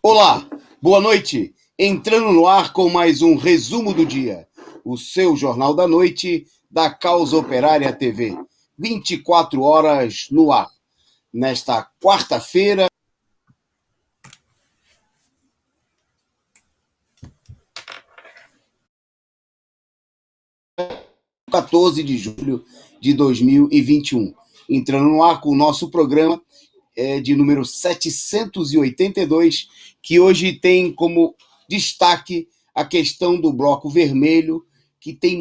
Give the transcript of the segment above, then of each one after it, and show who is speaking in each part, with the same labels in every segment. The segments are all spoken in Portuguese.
Speaker 1: Olá, boa noite. Entrando no ar com mais um resumo do dia. O seu Jornal da Noite da Causa Operária TV. 24 horas no ar. Nesta quarta-feira, 14 de julho de 2021. Entrando no ar com o nosso programa de número 782, que hoje tem como destaque a questão do Bloco Vermelho, que tem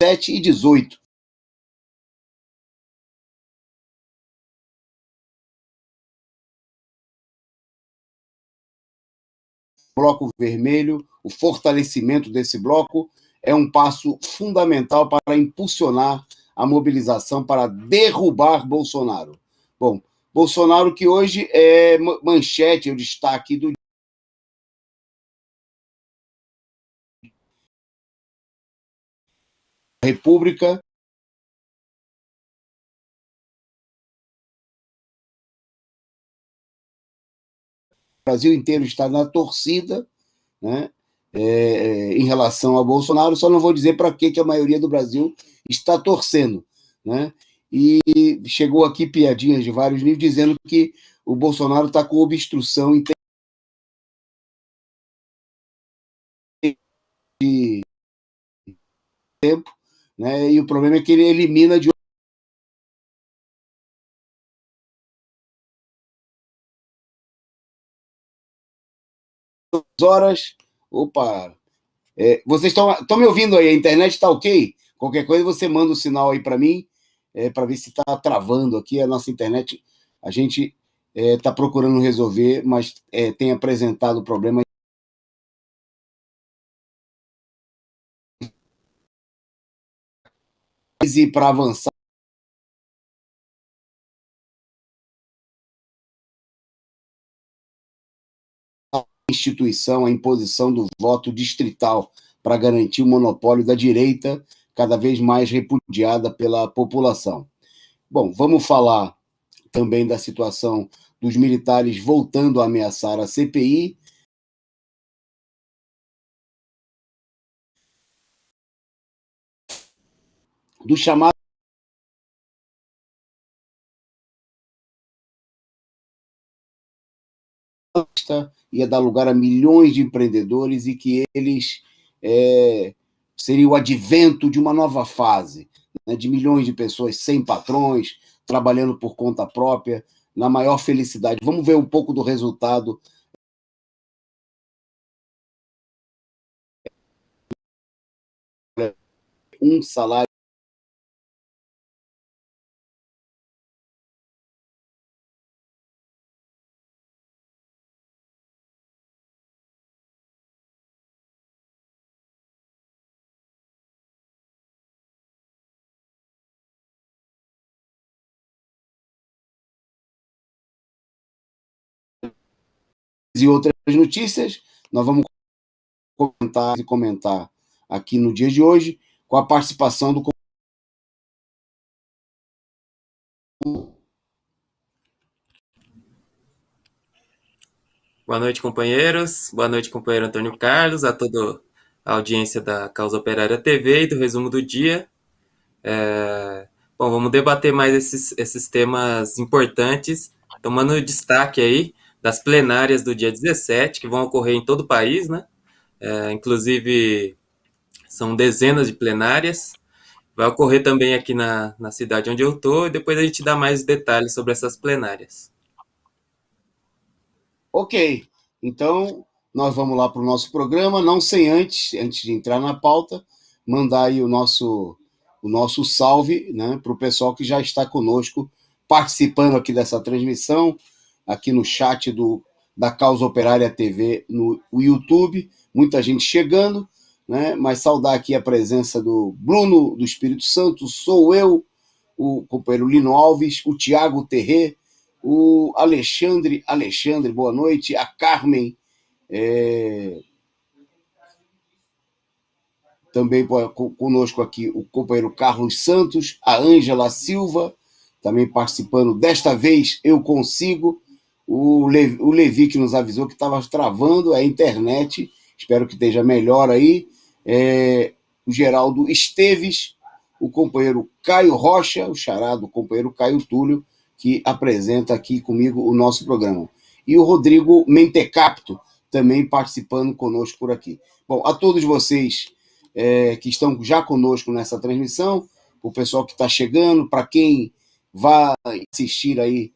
Speaker 1: 7 e 18. Bloco Vermelho, o fortalecimento desse bloco é um passo fundamental para impulsionar a mobilização para derrubar Bolsonaro. Bom, Bolsonaro que hoje é manchete, o destaque do República. O Brasil inteiro está na torcida, né, em relação a Bolsonaro, só não vou dizer para que a maioria do Brasil está torcendo, né? E chegou aqui piadinhas de vários níveis dizendo que o Bolsonaro está com obstrução de tempo, né? E o problema é que ele elimina de horas. Opa, vocês estão me ouvindo aí? A internet está ok? Qualquer coisa você manda um sinal aí para mim, para ver se está travando aqui a nossa internet. A gente está procurando resolver, mas tem apresentado problemas e para avançar a instituição, a imposição do voto distrital para garantir o monopólio da direita, cada vez mais repudiada pela população. Bom, vamos falar também da situação dos militares voltando a ameaçar a CPI, do chamado ia dar lugar a milhões de empreendedores e que eles seria o advento de uma nova fase, né, de milhões de pessoas sem patrões, trabalhando por conta própria, na maior felicidade. Vamos ver um pouco do resultado. Um salário. E outras notícias, nós vamos comentar aqui no dia de hoje, com a participação do.
Speaker 2: Boa noite, companheiros. Boa noite, companheiro Antônio Carlos, a toda a audiência da Causa Operária TV e do resumo do dia. Bom, vamos debater mais esses temas importantes, tomando destaque aí das plenárias do dia 17, que vão ocorrer em todo o país, né? Inclusive, são dezenas de plenárias. Vai ocorrer também aqui na cidade onde eu estou, e depois a gente dá mais detalhes sobre essas plenárias.
Speaker 1: Ok, então nós vamos lá para o nosso programa, não sem antes de entrar na pauta, mandar aí o nosso salve, né, para o pessoal que já está conosco, participando aqui dessa transmissão, aqui no chat da Causa Operária TV no YouTube, muita gente chegando, né, mas saudar aqui a presença do Bruno do Espírito Santo, sou eu, o companheiro Lino Alves, o Tiago Terré, o Alexandre, boa noite, a Carmen, também conosco aqui o companheiro Carlos Santos, a Ângela Silva, também participando. Desta vez eu consigo. O Levi que nos avisou que estava travando a internet, espero que esteja melhor aí. O Geraldo Esteves, o companheiro Caio Rocha, o xará do companheiro Caio Túlio, que apresenta aqui comigo o nosso programa. E o Rodrigo Mentecapto, também participando conosco por aqui. Bom, a todos vocês que estão já conosco nessa transmissão, o pessoal que está chegando, para quem vai assistir aí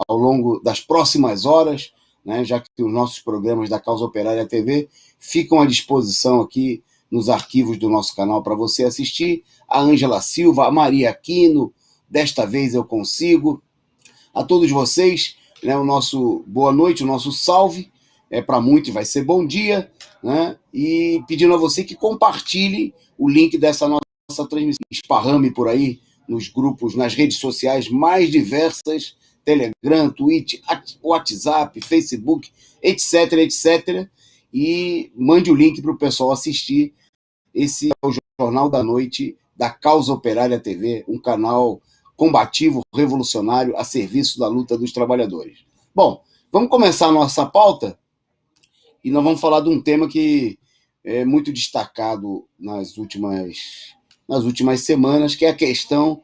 Speaker 1: ao longo das próximas horas, né, já que os nossos programas da Causa Operária TV ficam à disposição aqui nos arquivos do nosso canal para você assistir. A Ângela Silva, a Maria Aquino, desta vez eu consigo. A todos vocês, né, o nosso boa noite, o nosso salve, para muitos vai ser bom dia, né, e pedindo a você que compartilhe o link dessa nossa transmissão, esparrame por aí nos grupos, nas redes sociais mais diversas, Telegram, Twitch, WhatsApp, Facebook, etc, etc, e mande o link para o pessoal assistir. Esse é o Jornal da Noite da Causa Operária TV, um canal combativo, revolucionário, a serviço da luta dos trabalhadores. Bom, vamos começar a nossa pauta e nós vamos falar de um tema que é muito destacado nas últimas semanas, que é a questão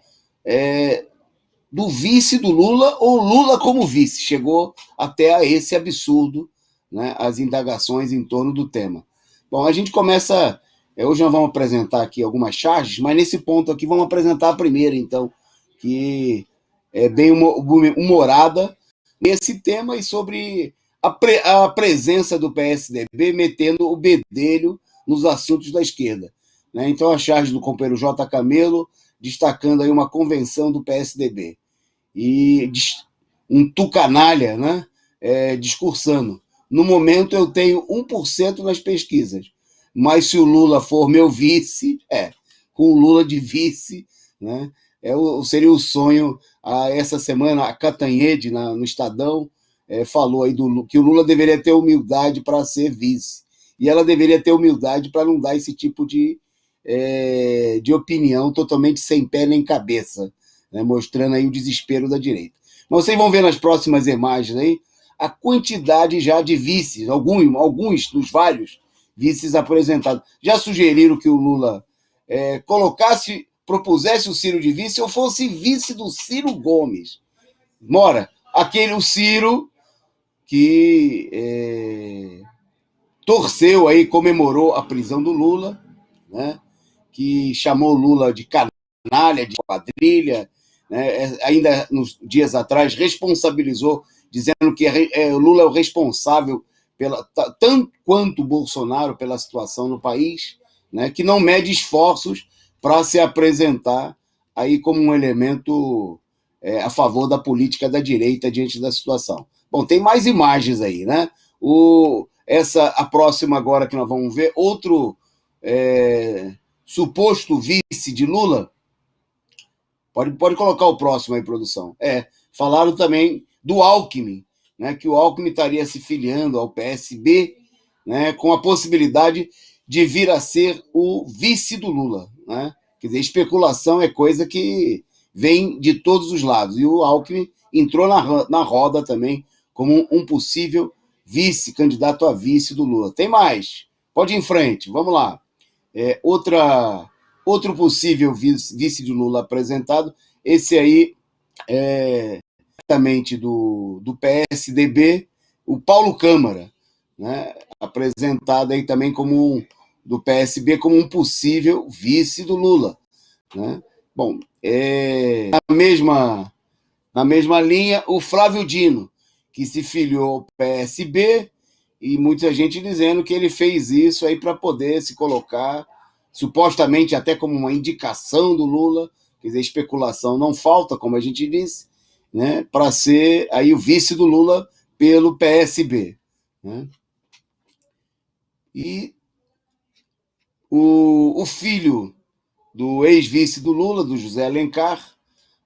Speaker 1: do vice do Lula, ou Lula como vice. Chegou até a esse absurdo, né, as indagações em torno do tema. Bom, a gente começa... hoje nós vamos apresentar aqui algumas charges, mas nesse ponto aqui vamos apresentar a primeira, então, que é bem humorada nesse tema e sobre a presença do PSDB metendo o bedelho nos assuntos da esquerda, né? Então, a charge do companheiro J. Camelo, destacando aí uma convenção do PSDB. E um tucanalha, né, discursando. No momento, eu tenho 1% nas pesquisas, mas se o Lula for meu vice, com o Lula de vice, né, seria o sonho. Essa semana, a Catanhede, no Estadão, falou aí que o Lula deveria ter humildade para ser vice. E ela deveria ter humildade para não dar esse tipo de opinião totalmente sem pé nem cabeça, né, mostrando aí o desespero da direita. Mas vocês vão ver nas próximas imagens aí a quantidade já de vices, alguns dos vários vices apresentados. Já sugeriram que o Lula propusesse o Ciro de vice ou fosse vice do Ciro Gomes. Mora, o Ciro que torceu aí, comemorou a prisão do Lula, né, que chamou o Lula de canalha, de quadrilha, né, ainda nos dias atrás responsabilizou, dizendo que o Lula é o responsável, tanto quanto o Bolsonaro, pela situação no país, né, que não mede esforços para se apresentar aí como um elemento a favor da política da direita diante da situação. Bom, tem mais imagens aí, né? A próxima agora que nós vamos ver, outro suposto vice de Lula. Pode colocar o próximo aí, produção. Falaram também do Alckmin, né, que o Alckmin estaria se filiando ao PSB, né, com a possibilidade de vir a ser o vice do Lula, né? Quer dizer, especulação é coisa que vem de todos os lados. E o Alckmin entrou na roda também como um possível vice, candidato a vice do Lula. Tem mais. Pode ir em frente. Vamos lá. Outro possível vice de Lula apresentado, esse aí diretamente do PSDB, o Paulo Câmara, né, apresentado aí também do PSB como um possível vice do Lula, né? Bom, na mesma linha, o Flávio Dino, que se filiou ao PSB, e muita gente dizendo que ele fez isso aí para poder se colocar, supostamente até como uma indicação do Lula, quer dizer, especulação não falta, como a gente disse, né, para ser aí o vice do Lula pelo PSB, né? E o filho do ex-vice do Lula, do José Alencar,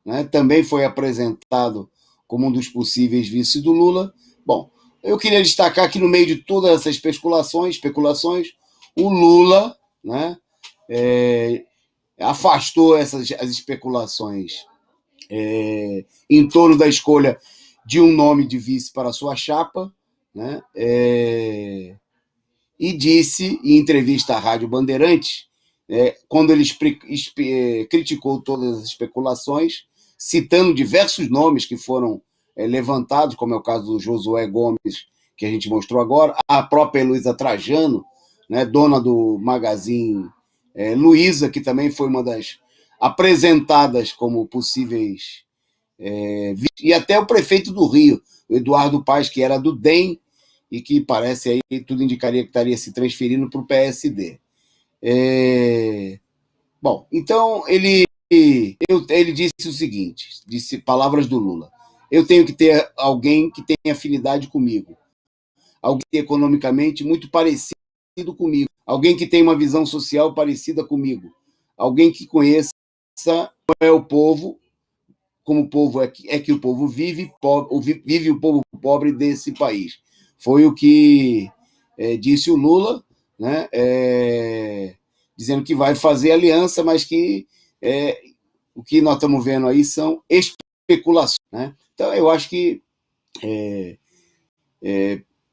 Speaker 1: né, também foi apresentado como um dos possíveis vices do Lula. Bom, eu queria destacar que no meio de todas essas especulações, o Lula, né, afastou as especulações em torno da escolha de um nome de vice para a sua chapa, né? E disse, em entrevista à Rádio Bandeirantes, quando ele criticou todas as especulações, citando diversos nomes que foram levantados, como é o caso do Josué Gomes, que a gente mostrou agora, a própria Heloísa Trajano, né, dona do Magazine Luiza, que também foi uma das apresentadas como possíveis e até o prefeito do Rio, o Eduardo Paes, que era do DEM e que parece aí, tudo indicaria que estaria se transferindo para o PSD. Bom, então ele disse o seguinte, disse palavras do Lula: eu tenho que ter alguém que tenha afinidade comigo, alguém economicamente muito parecido comigo, alguém que tenha uma visão social parecida comigo, alguém que conheça como é o povo, como o povo é que o povo vive o povo pobre desse país. Foi o que disse o Lula, né, dizendo que vai fazer aliança, mas que o que nós estamos vendo aí são especulações. Né? Então, eu acho que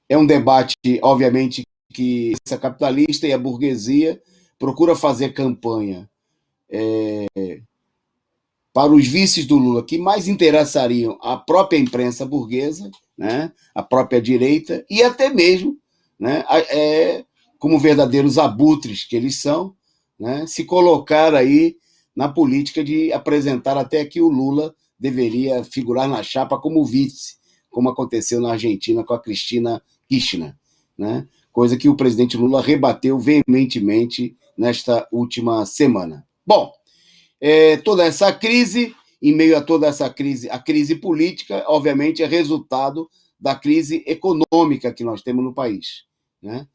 Speaker 1: é um debate, obviamente, que a capitalista e a burguesia procura fazer campanha para os vices do Lula, que mais interessariam a própria imprensa burguesa, né, a própria direita, e até mesmo, né, como verdadeiros abutres que eles são, né, se colocar aí na política de apresentar até que o Lula deveria figurar na chapa como vice, como aconteceu na Argentina com a Cristina Kirchner, né, coisa que o presidente Lula rebateu veementemente nesta última semana. Bom, toda essa crise, em meio a toda essa crise, a crise política, obviamente, é resultado da crise econômica que nós temos no país. Né?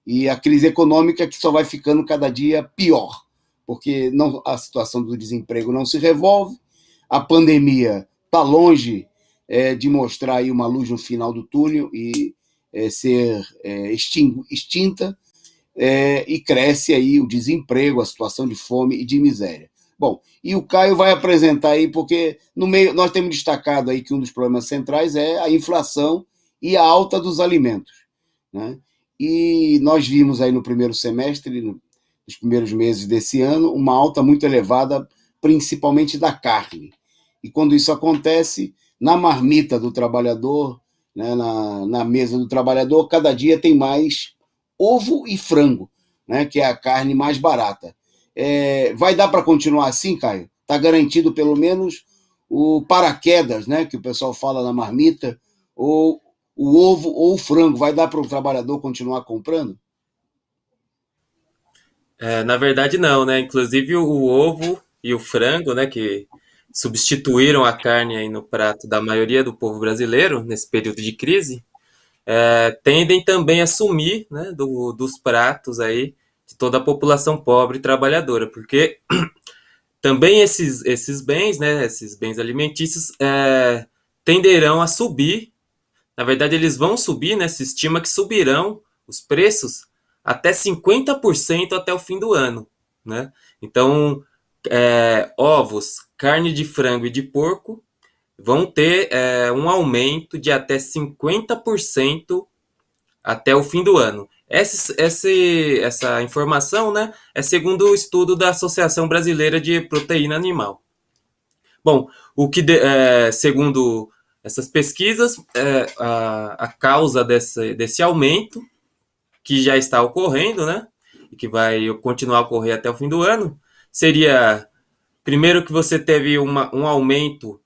Speaker 1: E a crise econômica que só vai ficando cada dia pior, porque a situação do desemprego não se resolve, a pandemia está longe de mostrar aí uma luz no final do túnel e ser extinta, e cresce aí o desemprego, a situação de fome e de miséria. Bom, e o Caio vai apresentar aí, porque no meio nós temos destacado aí que um dos problemas centrais é a inflação e a alta dos alimentos. Né? E nós vimos aí no primeiro semestre, nos primeiros meses desse ano, uma alta muito elevada, principalmente da carne. E quando isso acontece, na marmita do trabalhador, né, na mesa do trabalhador, cada dia tem mais ovo e frango, né, que é a carne mais barata. Vai dar para continuar assim, Caio? Está garantido pelo menos o paraquedas, né, que o pessoal fala na marmita, ou o ovo ou o frango. Vai dar para o trabalhador continuar comprando?
Speaker 2: Na verdade, não, né? Inclusive o ovo e o frango, né, que substituíram a carne aí no prato da maioria do povo brasileiro nesse período de crise, tendem também a sumir, né, dos pratos aí de toda a população pobre e trabalhadora, porque também esses bens, né, esses bens alimentícios, tenderão a subir. Na verdade, eles vão subir, né, se estima que subirão os preços até 50% até o fim do ano. Né? Então, ovos, carne de frango e de porco vão ter um aumento de até 50% até o fim do ano. Essa informação, né, é segundo o estudo da Associação Brasileira de Proteína Animal. Bom, segundo essas pesquisas, a causa desse aumento, que já está ocorrendo, né, e que vai continuar a ocorrer até o fim do ano, seria, primeiro, que você teve um aumento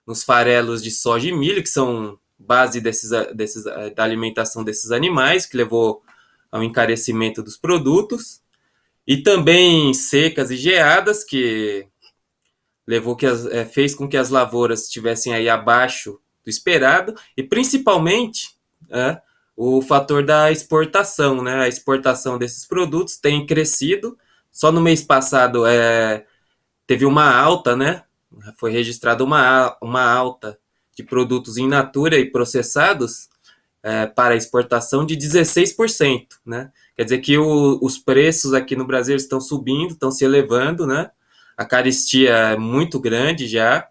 Speaker 2: nos farelos de soja e milho, que são base da alimentação desses animais, que levou ao encarecimento dos produtos, e também secas e geadas, que fez com que as lavouras estivessem aí abaixo do esperado, e principalmente o fator da exportação. Né? A exportação desses produtos tem crescido. Só no mês passado teve uma alta, né? Foi registrada uma alta de produtos in natura e processados para exportação de 16%. Né? Quer dizer que os preços aqui no Brasil estão subindo, estão se elevando, né? A carestia é muito grande já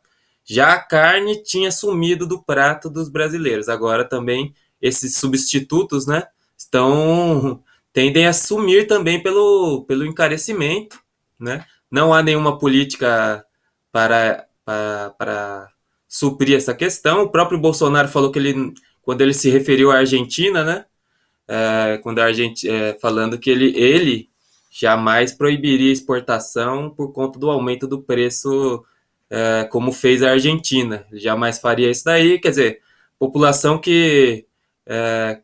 Speaker 2: Já a carne tinha sumido do prato dos brasileiros. Agora também esses substitutos, né, tendem a sumir também pelo encarecimento, né? Não há nenhuma política para suprir essa questão. O próprio Bolsonaro falou que quando ele se referiu à Argentina, né, quando a Argentina, falando que ele jamais proibiria exportação por conta do aumento do preço, como fez a Argentina. Ele jamais faria isso daí, quer dizer, população que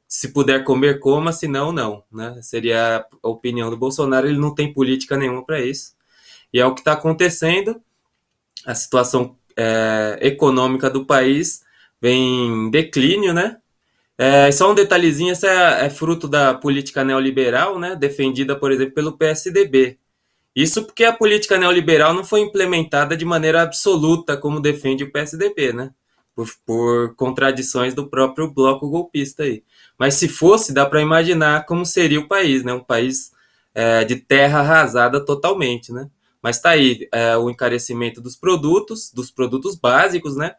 Speaker 2: se puder comer, coma, se não, não. Né? Seria a opinião do Bolsonaro, ele não tem política nenhuma para isso. E é o que está acontecendo, a situação econômica do país vem em declínio, né? Só um detalhezinho, essa é fruto da política neoliberal, né, defendida, por exemplo, pelo PSDB. Isso porque a política neoliberal não foi implementada de maneira absoluta, como defende o PSDB, né? Por contradições do próprio bloco golpista aí. Mas se fosse, dá para imaginar como seria o país, né? Um país de terra arrasada totalmente, né? Mas está aí o encarecimento dos produtos básicos, né?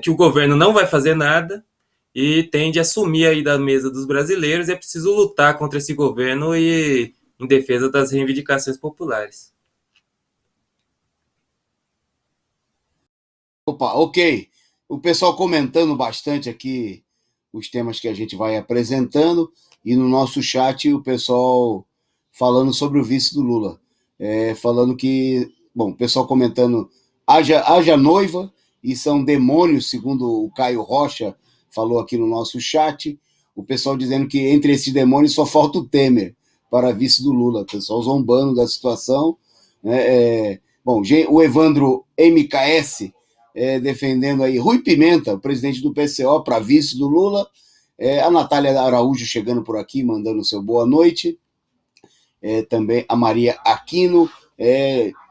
Speaker 2: Que o governo não vai fazer nada e tende a sumir aí da mesa dos brasileiros, e é preciso lutar contra esse governo e em defesa das reivindicações populares.
Speaker 1: Opa, ok. O pessoal comentando bastante aqui os temas que a gente vai apresentando, e no nosso chat o pessoal falando sobre o vice do Lula. Falando que, bom, o pessoal comentando, haja noiva, e são demônios, segundo o Caio Rocha falou aqui no nosso chat. O pessoal dizendo que entre esses demônios só falta o Temer para vice do Lula. O pessoal zombando da situação. Bom, o Evandro MKS defendendo aí Rui Pimenta, o presidente do PCO, para vice do Lula. A Natália Araújo chegando por aqui, mandando o seu boa noite. Também a Maria Aquino,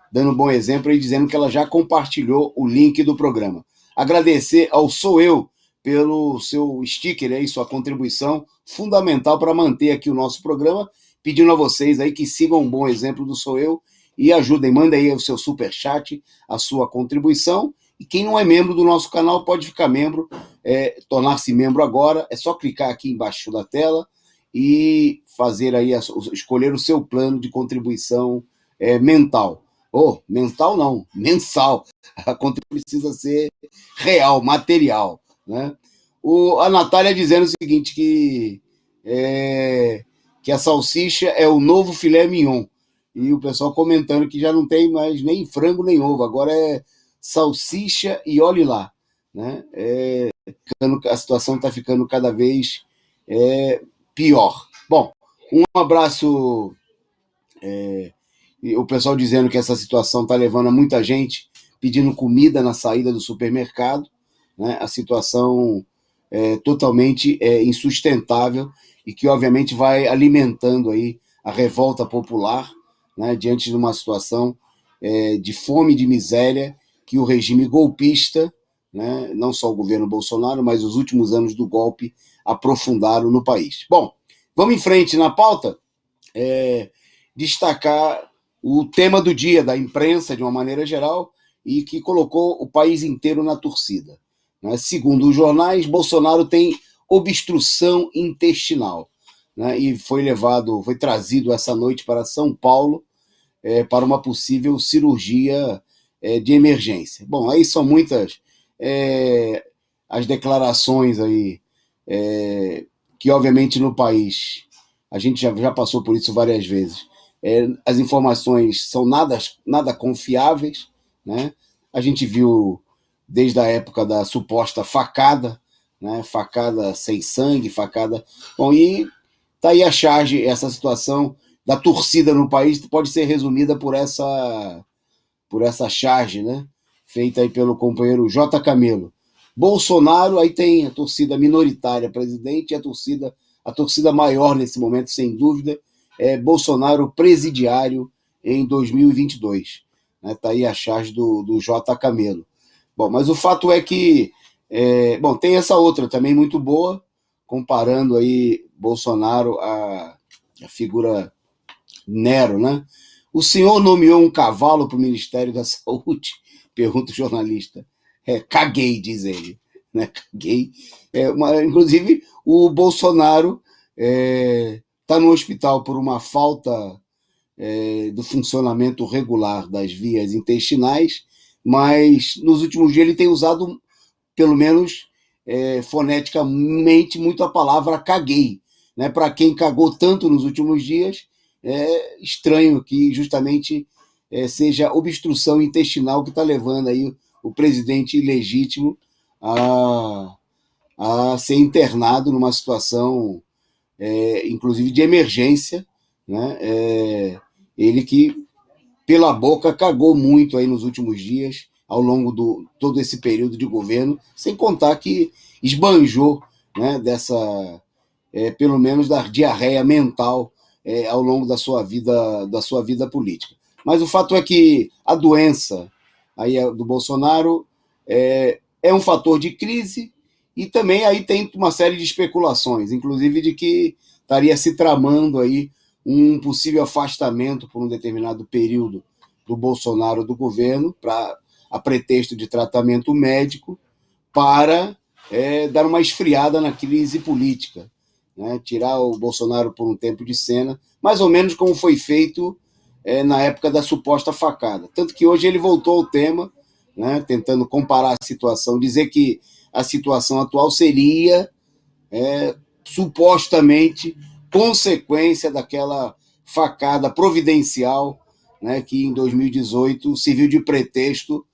Speaker 1: dando um bom exemplo e dizendo que ela já compartilhou o link do programa. Agradecer ao Sou Eu pelo seu sticker aí, sua contribuição fundamental para manter aqui o nosso programa, pedindo a vocês aí que sigam um bom exemplo do Sou Eu e ajudem, mandem aí o seu superchat, a sua contribuição. E quem não é membro do nosso canal pode ficar membro, tornar-se membro agora, é só clicar aqui embaixo da tela e fazer aí, escolher o seu plano de contribuição mental. Mental não, mensal. A contribuição precisa ser real, material. Né? A Natália dizendo o seguinte, que a salsicha é o novo filé mignon. E o pessoal comentando que já não tem mais nem frango nem ovo, agora é salsicha e olhe lá. Né? A situação está ficando cada vez pior. Bom, um abraço. O pessoal dizendo que essa situação está levando a muita gente pedindo comida na saída do supermercado. Né? A situação totalmente insustentável e que, obviamente, vai alimentando aí a revolta popular, né? Diante de uma situação de fome e de miséria que o regime golpista, né? Não só o governo Bolsonaro, mas os últimos anos do golpe aprofundaram no país. Bom, vamos em frente na pauta. Destacar o tema do dia da imprensa, de uma maneira geral, e que colocou o país inteiro na torcida. Né? Segundo os jornais, Bolsonaro tem obstrução intestinal. Né? E foi trazido essa noite para São Paulo para uma possível cirurgia de emergência. Bom, aí são muitas as declarações aí, que obviamente no país, a gente já passou por isso várias vezes, as informações são nada confiáveis, né? A gente viu desde a época da suposta facada, né? Facada sem sangue, facada... Bom, e tá aí a charge, essa situação da torcida no país pode ser resumida por essa charge, né? Feita aí pelo companheiro J. Camelo. Bolsonaro, aí tem a torcida minoritária presidente, e a torcida maior nesse momento, sem dúvida, é Bolsonaro presidiário em 2022. Está aí a charge do J. Camelo. Bom, mas o fato é que tem essa outra também muito boa, comparando aí Bolsonaro à figura Nero, né? O senhor nomeou um cavalo para o Ministério da Saúde? Pergunta o jornalista. caguei, diz ele. Né? Caguei. Inclusive, o Bolsonaro está no hospital por uma falta do funcionamento regular das vias intestinais, mas nos últimos dias ele tem usado, pelo menos foneticamente, muito a palavra caguei. Né? Para quem cagou tanto nos últimos dias, é estranho que justamente seja obstrução intestinal que está levando aí o presidente ilegítimo a ser internado numa situação, inclusive, de emergência. Né? Ele que, pela boca, cagou muito aí nos últimos dias, ao longo de todo esse período de governo, sem contar que esbanjou, né, pelo menos da diarreia mental ao longo da sua vida política. Mas o fato é que a doença aí do Bolsonaro é um fator de crise, e também aí tem uma série de especulações, inclusive de que estaria se tramando aí um possível afastamento por um determinado período do Bolsonaro do governo, a pretexto de tratamento médico, para dar uma esfriada na crise política, né? Tirar o Bolsonaro por um tempo de cena, mais ou menos como foi feito na época da suposta facada. Tanto que hoje ele voltou ao tema, né, tentando comparar a situação, dizer que a situação atual seria supostamente consequência daquela facada providencial, né, que em 2018 serviu de pretexto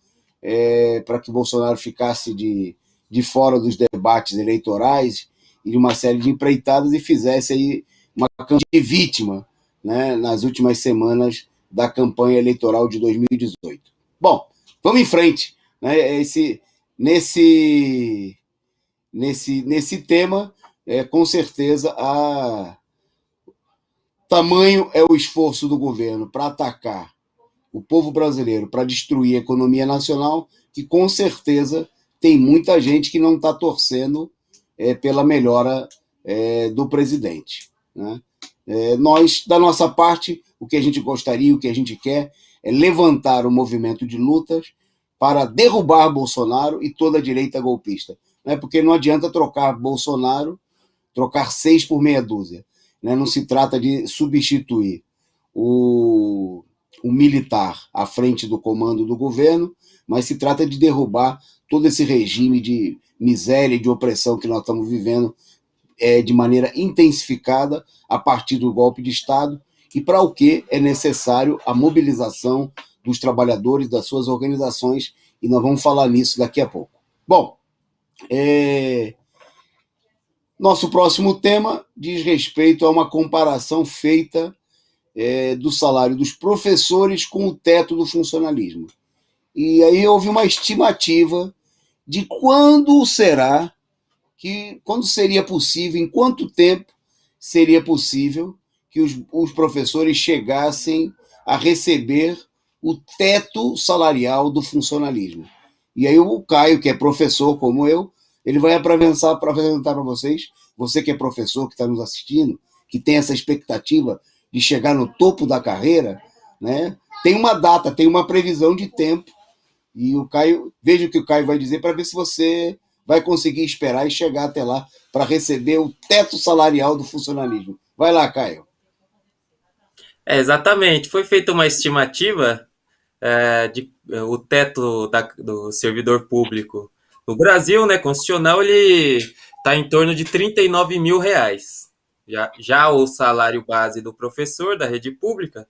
Speaker 1: para que Bolsonaro ficasse de fora dos debates eleitorais e de uma série de empreitadas e fizesse aí uma campanha de vítima, né, nas últimas semanas da campanha eleitoral de 2018. Bom, vamos em frente. Né, nesse tema, com certeza, tamanho é o esforço do governo para atacar o povo brasileiro, para destruir a economia nacional, que com certeza tem muita gente que não está torcendo pela melhora do presidente. Né? Nós, da nossa parte, o que a gente gostaria, o que a gente quer é levantar um movimento de lutas para derrubar Bolsonaro e toda a direita golpista. Né? Porque não adianta trocar Bolsonaro, trocar 6 por meia dúzia. Né? Não se trata de substituir o militar à frente do comando do governo, mas se trata de derrubar todo esse regime de miséria e de opressão que nós estamos vivendo de maneira intensificada a partir do golpe de Estado, e para o que é necessário a mobilização dos trabalhadores, das suas organizações, e nós vamos falar nisso daqui a pouco. Bom, nosso próximo tema diz respeito a uma comparação feita do salário dos professores com o teto do funcionalismo. E aí houve uma estimativa de quando seria possível, em quanto tempo seria possível que os professores chegassem a receber o teto salarial do funcionalismo. E aí o Caio, que é professor como eu, ele vai apresentar para vocês, você que é professor, que está nos assistindo, que tem essa expectativa de chegar no topo da carreira, né? Tem uma data, tem uma previsão de tempo, e o Caio, veja o que o Caio vai dizer para ver se você vai conseguir esperar e chegar até lá para receber o teto salarial do funcionalismo. Vai lá, Caio.
Speaker 2: Exatamente. Foi feita uma estimativa o teto do servidor público no Brasil, né, constitucional, ele está em torno de R$ 39 mil. Já o salário base do professor da rede pública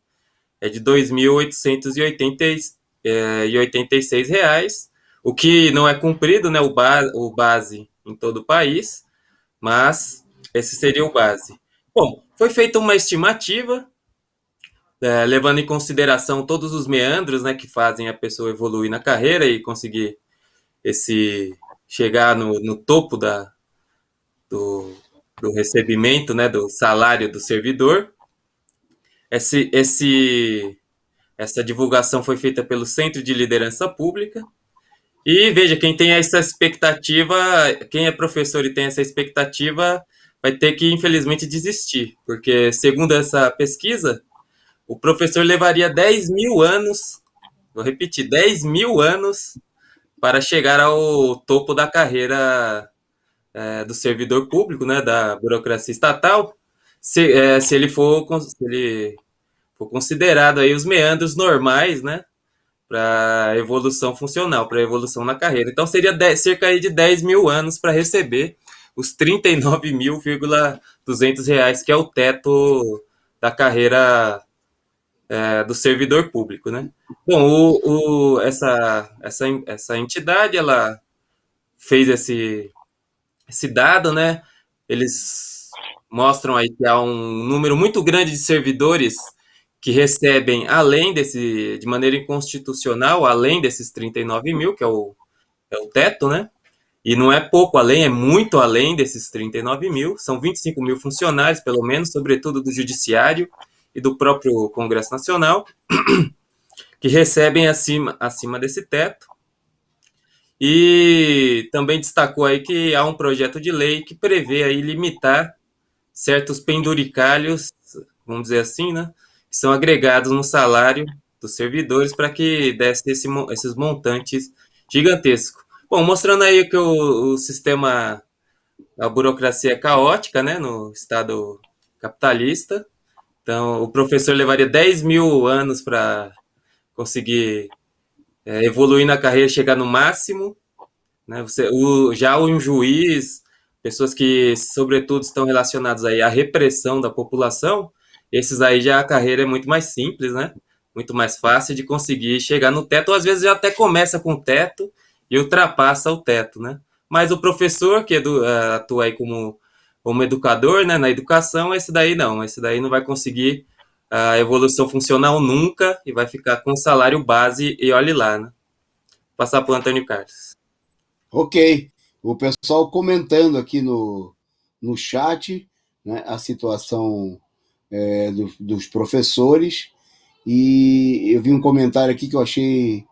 Speaker 2: é de R$ 2.886, o que não é cumprido, né, o base em todo o país, mas esse seria o base. Bom, foi feita uma estimativa, levando em consideração todos os meandros, né, que fazem a pessoa evoluir na carreira e conseguir chegar no topo do recebimento, né, do salário do servidor. Essa divulgação foi feita pelo Centro de Liderança Pública. E veja, quem tem essa expectativa, quem é professor e tem essa expectativa, vai ter que, infelizmente, desistir. Porque, segundo essa pesquisa, o professor levaria 10 mil anos, vou repetir, 10 mil anos para chegar ao topo da carreira do servidor público, né, da burocracia estatal, se ele for considerado aí os meandros normais, né, para evolução funcional, para evolução na carreira. Então seria cerca aí de 10 mil anos para receber os 39.200 reais, que é o teto da carreira do servidor público, né? Bom, essa entidade, ela fez esse dado, né? Eles mostram aí que há um número muito grande de servidores que recebem de maneira inconstitucional, além desses 39 mil, que é o teto, né? E não é pouco além, é muito além desses 39 mil. São 25 mil funcionários, pelo menos, sobretudo do Judiciário e do próprio Congresso Nacional, que recebem acima desse teto. E também destacou aí que há um projeto de lei que prevê aí limitar certos penduricalhos, vamos dizer assim, né, que são agregados no salário dos servidores para que desse esses montantes gigantescos. Bom, mostrando aí que o sistema, a burocracia é caótica, né, no Estado capitalista. Então, o professor levaria 10 mil anos para conseguir evoluir na carreira, chegar no máximo, né? Já um juiz, pessoas que, sobretudo, estão relacionadas aí à repressão da população, esses aí já a carreira é muito mais simples, né? Muito mais fácil de conseguir chegar no teto, ou às vezes já até começa com o teto e ultrapassa o teto, né? Mas o professor, que atua aí como educador, né, na educação, esse daí não vai conseguir a evolução funcional nunca e vai ficar com o salário base e olhe lá, né? Vou passar para o Antônio Carlos.
Speaker 1: Ok. O pessoal comentando aqui no chat, né, a situação dos professores. E eu vi um comentário aqui que eu achei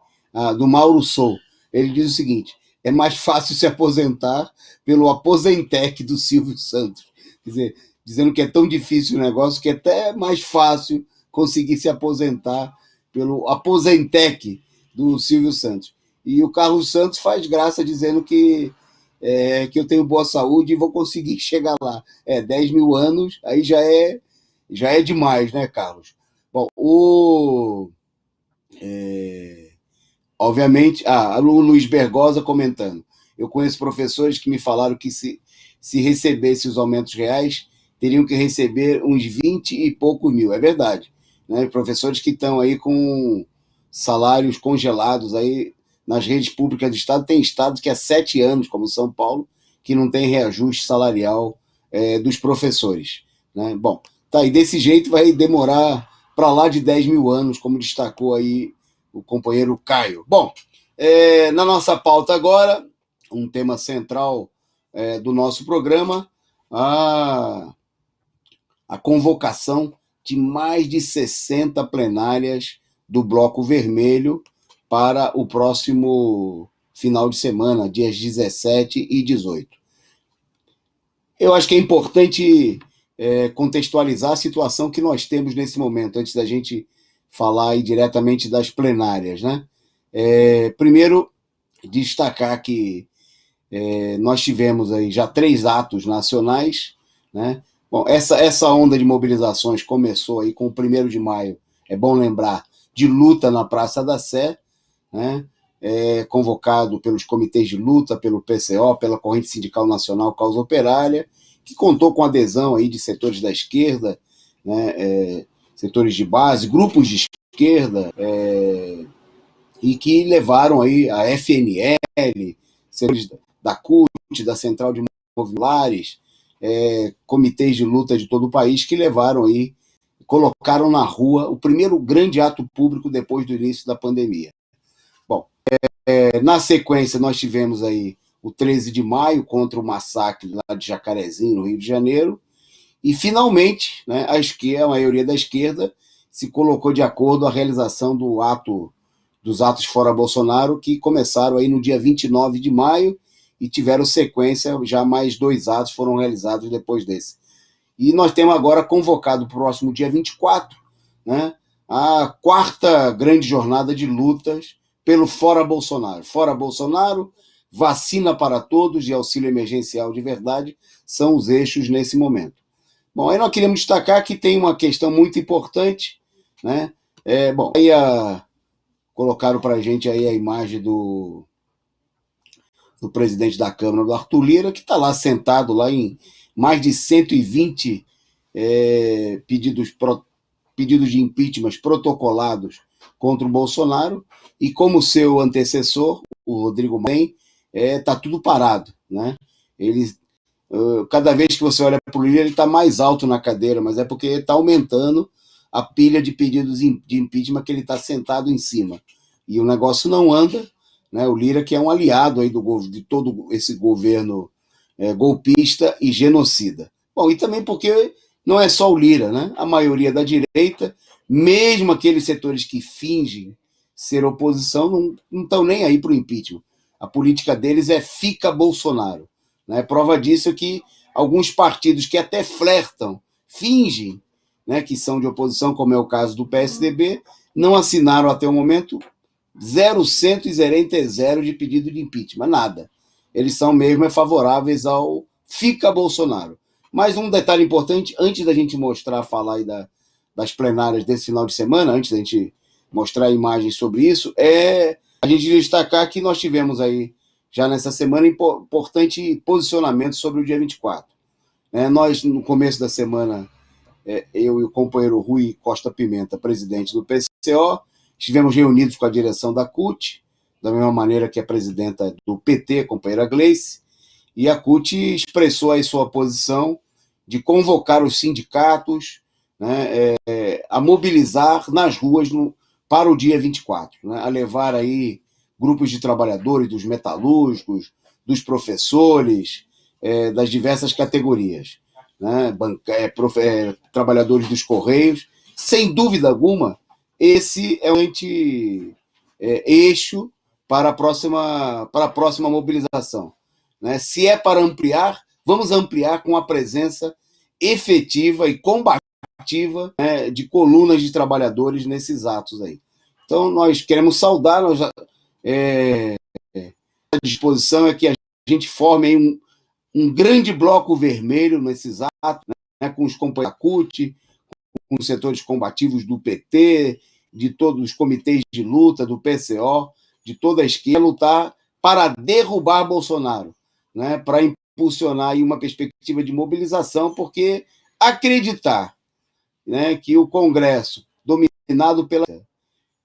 Speaker 1: do Mauro Sou. Ele diz o seguinte: é mais fácil se aposentar pelo Aposentec do Silvio Santos. Quer dizer, dizendo que é tão difícil o negócio que é até mais fácil conseguir se aposentar pelo Aposentec do Silvio Santos. E o Carlos Santos faz graça dizendo que eu tenho boa saúde e vou conseguir chegar lá. 10 mil anos, aí já é demais, né, Carlos? Bom, obviamente, o Luiz Bergosa comentando. Eu conheço professores que me falaram que se recebesse os aumentos reais, teriam que receber uns 20 e poucos mil. É verdade. Né? Professores que estão aí com salários congelados aí nas redes públicas do Estado. Tem estados que há 7 anos, como São Paulo, que não tem reajuste salarial dos professores. Né? Bom, tá, e desse jeito vai demorar para lá de 10 mil anos, como destacou aí o companheiro Caio. Bom, na nossa pauta agora, um tema central do nosso programa, a convocação de mais de 60 plenárias do Bloco Vermelho para o próximo final de semana, dias 17 e 18. Eu acho que é importante contextualizar a situação que nós temos nesse momento, antes da gente falar aí diretamente das plenárias, né? Primeiro, destacar que nós tivemos aí já 3 atos nacionais, né? Bom, essa onda de mobilizações começou aí com o 1º de maio, é bom lembrar, de luta na Praça da Sé, né? Convocado pelos comitês de luta, pelo PCO, pela Corrente Sindical Nacional Causa Operária, que contou com adesão aí de setores da esquerda, né? Setores de base, grupos de esquerda, e que levaram aí a FNL, setores da CUT, da Central de Movilares, comitês de luta de todo o país, que levaram aí, colocaram na rua o primeiro grande ato público depois do início da pandemia. Bom, na sequência nós tivemos aí o 13 de maio, contra o massacre lá de Jacarezinho, no Rio de Janeiro, e finalmente, né, a maioria da esquerda se colocou de acordo à realização dos atos fora Bolsonaro, que começaram aí no dia 29 de maio e tiveram sequência, já mais 2 atos foram realizados depois desse. E nós temos agora convocado para o próximo dia 24, né, a 4ª grande jornada de lutas pelo fora Bolsonaro. Fora Bolsonaro, vacina para todos e auxílio emergencial de verdade são os eixos nesse momento. Bom, aí nós queríamos destacar que tem uma questão muito importante, né? Bom, aí colocaram para a gente aí a imagem do presidente da Câmara, do Arthur Lira, que está lá sentado lá em mais de 120 pedidos de impeachment protocolados contra o Bolsonaro, e como seu antecessor, o Rodrigo Maia, está tudo parado, né? Cada vez que você olha para o Lira, ele está mais alto na cadeira, mas é porque está aumentando a pilha de pedidos de impeachment que ele está sentado em cima. E o negócio não anda, né? O Lira, que é um aliado aí de todo esse governo golpista e genocida. Bom, e também porque não é só o Lira, né? A maioria da direita, mesmo aqueles setores que fingem ser oposição, não estão nem aí para o impeachment. A política deles é fica Bolsonaro. Né? Prova disso é que alguns partidos que até flertam, fingem, né, que são de oposição, como é o caso do PSDB, não assinaram até o momento 0,0 de pedido de impeachment, nada. Eles são mesmo favoráveis ao fica Bolsonaro. Mas um detalhe importante, antes da gente falar aí das plenárias desse final de semana, antes da gente mostrar imagens sobre isso, a gente destacar que nós tivemos aí, já nessa semana, importante posicionamento sobre o dia 24. Nós, no começo da semana, eu e o companheiro Rui Costa Pimenta, presidente do PCO, estivemos reunidos com a direção da CUT, da mesma maneira que a presidenta do PT, a companheira Gleice, e a CUT expressou aí sua posição de convocar os sindicatos, né, a mobilizar nas ruas para o dia 24, né, a levar aí grupos de trabalhadores, dos metalúrgicos, dos professores, das diversas categorias, né, trabalhadores dos Correios. Sem dúvida alguma, esse é o eixo para a próxima mobilização. Né? Se é para ampliar, vamos ampliar com a presença efetiva e combativa, né, de colunas de trabalhadores nesses atos aí. Então, nós queremos saudar, a disposição é que a gente forme aí um grande bloco vermelho nesses atos, né, com os companheiros da CUT, com os setores combativos do PT, de todos os comitês de luta, do PCO, de toda a esquerda, lutar para derrubar Bolsonaro, né, para impulsionar aí uma perspectiva de mobilização, porque acreditar, né, que o Congresso, dominado pela...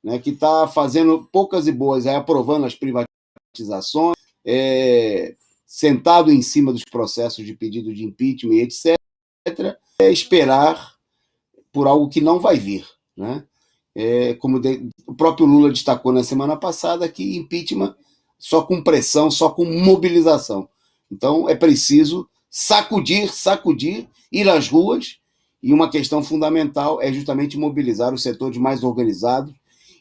Speaker 1: né, que está fazendo poucas e boas, aprovando as privatizações, sentado em cima dos processos de pedido de impeachment, etc., esperar por algo que não vai vir. Né? Como o próprio Lula destacou na semana passada, que impeachment só com pressão, só com mobilização. Então, é preciso sacudir, ir às ruas, e uma questão fundamental é justamente mobilizar os setores mais organizados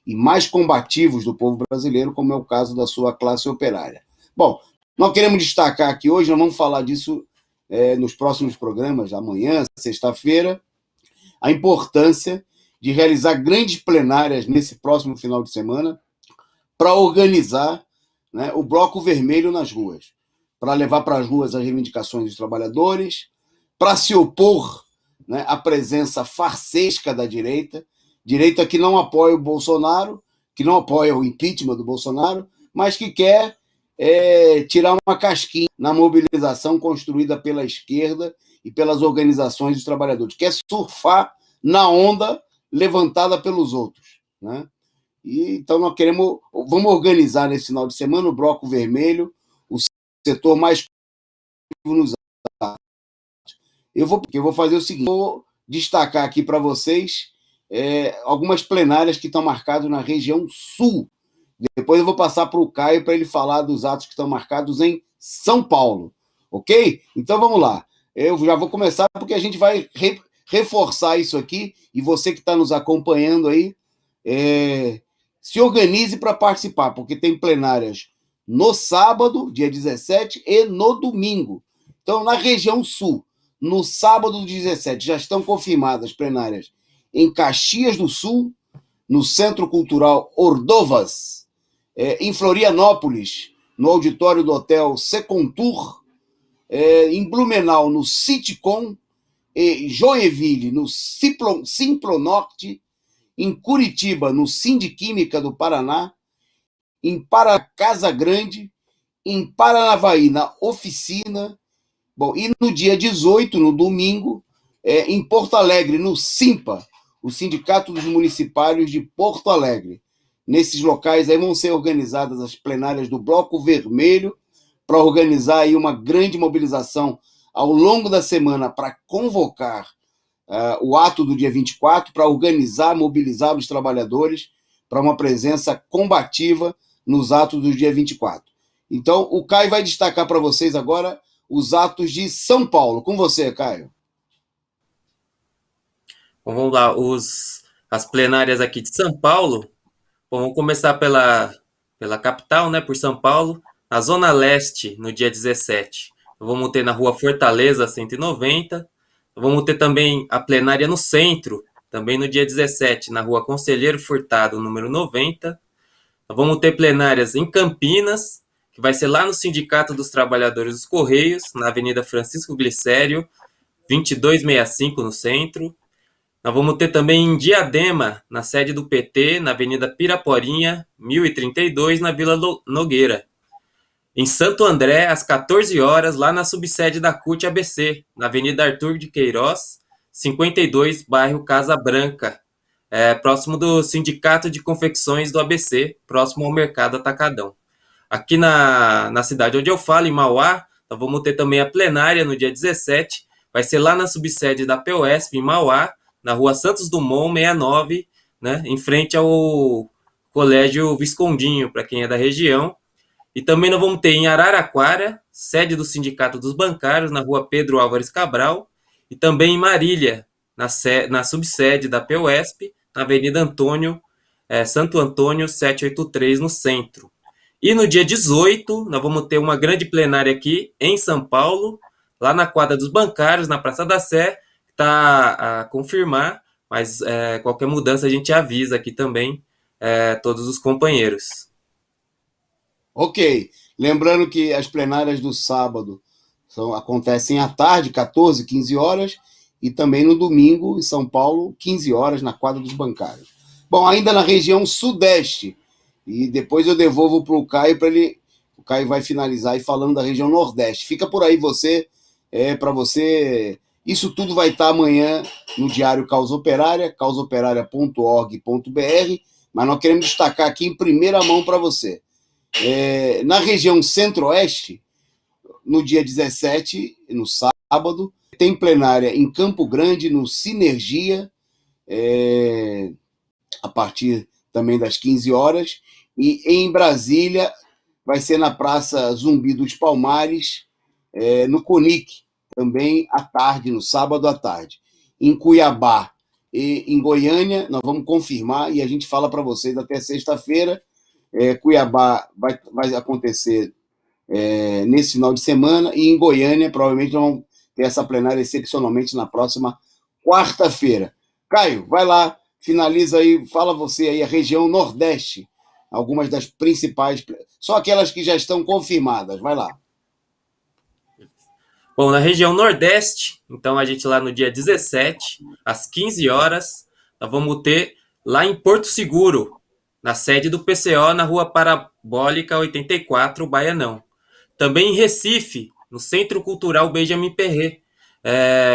Speaker 1: e mais combativos do povo brasileiro, como é o caso da sua classe operária. Bom, nós queremos destacar aqui hoje, nós vamos falar disso nos próximos programas, amanhã, sexta-feira, a importância de realizar grandes plenárias nesse próximo final de semana para organizar, né, o bloco vermelho nas ruas, para levar para as ruas as reivindicações dos trabalhadores, para se opor, né, à presença farsesca da direita que não apoia o Bolsonaro, que não apoia o impeachment do Bolsonaro, mas que quer tirar uma casquinha na mobilização construída pela esquerda e pelas organizações dos trabalhadores, quer surfar na onda levantada pelos outros. Né? E, então nós vamos organizar nesse final de semana o Bloco Vermelho, o setor mais nos atos. Eu vou fazer o seguinte, vou destacar aqui para vocês algumas plenárias que estão marcadas na região sul. Depois eu vou passar para o Caio para ele falar dos atos que estão marcados em São Paulo. Ok? Então vamos lá. Eu já vou começar porque a gente vai reforçar isso aqui, e você que está nos acompanhando aí, se organize para participar, porque tem plenárias no sábado, dia 17, e no domingo. Então, na região sul, no sábado, 17, já estão confirmadas plenárias em Caxias do Sul, no Centro Cultural Ordovas, em Florianópolis, no auditório do Hotel Secontour, em Blumenau, no Citicom, em Joinville, no Simplonorte, em Curitiba, no Sindiquímica do Paraná, em Casa Grande, em Paranavaí, na Oficina. Bom, e no dia 18, no domingo, em Porto Alegre, no SIMPA, o Sindicato dos Municipários de Porto Alegre. Nesses locais aí vão ser organizadas as plenárias do Bloco Vermelho, para organizar aí uma grande mobilização ao longo da semana para convocar o ato do dia 24, para organizar, mobilizar os trabalhadores para uma presença combativa nos atos do dia 24. Então, o Caio vai destacar para vocês agora os atos de São Paulo. Com você, Caio.
Speaker 2: Bom, vamos lá, as plenárias aqui de São Paulo. Bom, vamos começar pela capital, né, por São Paulo. Na Zona Leste, no dia 17, vamos ter na Rua Fortaleza, 190. Vamos ter também a plenária no centro, também no dia 17, na Rua Conselheiro Furtado, número 90. Vamos ter plenárias em Campinas, que vai ser lá no Sindicato dos Trabalhadores dos Correios, na Avenida Francisco Glicério, 2265, no centro. Nós vamos ter também em Diadema, na sede do PT, na Avenida Piraporinha, 1032, na Vila Nogueira. Em Santo André, às 14 horas, lá na subsede da CUT ABC, na Avenida Arthur de Queiroz, 52, bairro Casa Branca, próximo do Sindicato de Confecções do ABC, próximo ao Mercado Atacadão. Aqui na cidade onde eu falo, em Mauá, nós vamos ter também a plenária no dia 17, vai ser lá na subsede da PUESP, em Mauá, na Rua Santos Dumont, 69, né, em frente ao Colégio Viscondinho, para quem é da região. E também nós vamos ter em Araraquara, sede do Sindicato dos Bancários, na Rua Pedro Álvares Cabral, e também em Marília, na subsede da PUESP, na Avenida Santo Antônio, 783, no centro. E no dia 18, nós vamos ter uma grande plenária aqui em São Paulo, lá na quadra dos bancários, na Praça da Sé, que está a confirmar, mas qualquer mudança a gente avisa aqui também todos os companheiros.
Speaker 1: Ok. Lembrando que as plenárias do sábado acontecem à tarde, 14, 15 horas, e também no domingo, em São Paulo, 15 horas, na quadra dos bancários. Bom, ainda na região sudeste, e depois eu devolvo para o Caio, o Caio vai finalizar aí falando da região nordeste. Fica por aí para você. Isso tudo vai estar amanhã no Diário Causa Operária, causaoperaria.org.br, mas nós queremos destacar aqui em primeira mão para você. Na região centro-oeste, no dia 17, no sábado, tem plenária em Campo Grande, no Sinergia, a partir também das 15 horas, e em Brasília vai ser na Praça Zumbi dos Palmares, no CONIC, também à tarde, no sábado à tarde. Em Cuiabá e em Goiânia, nós vamos confirmar e a gente fala para vocês até sexta-feira. Cuiabá vai acontecer nesse final de semana, e em Goiânia provavelmente vamos ter essa plenária excepcionalmente na próxima quarta-feira. Caio, vai lá, finaliza aí, fala você aí a região nordeste, algumas das principais, só aquelas que já estão confirmadas, vai lá.
Speaker 2: Bom, na região nordeste, então a gente lá no dia 17, às 15 horas, nós vamos ter lá em Porto Seguro, na sede do PCO, na Rua Parabólica 84, Baianão. Também em Recife, no Centro Cultural Benjamin Perret,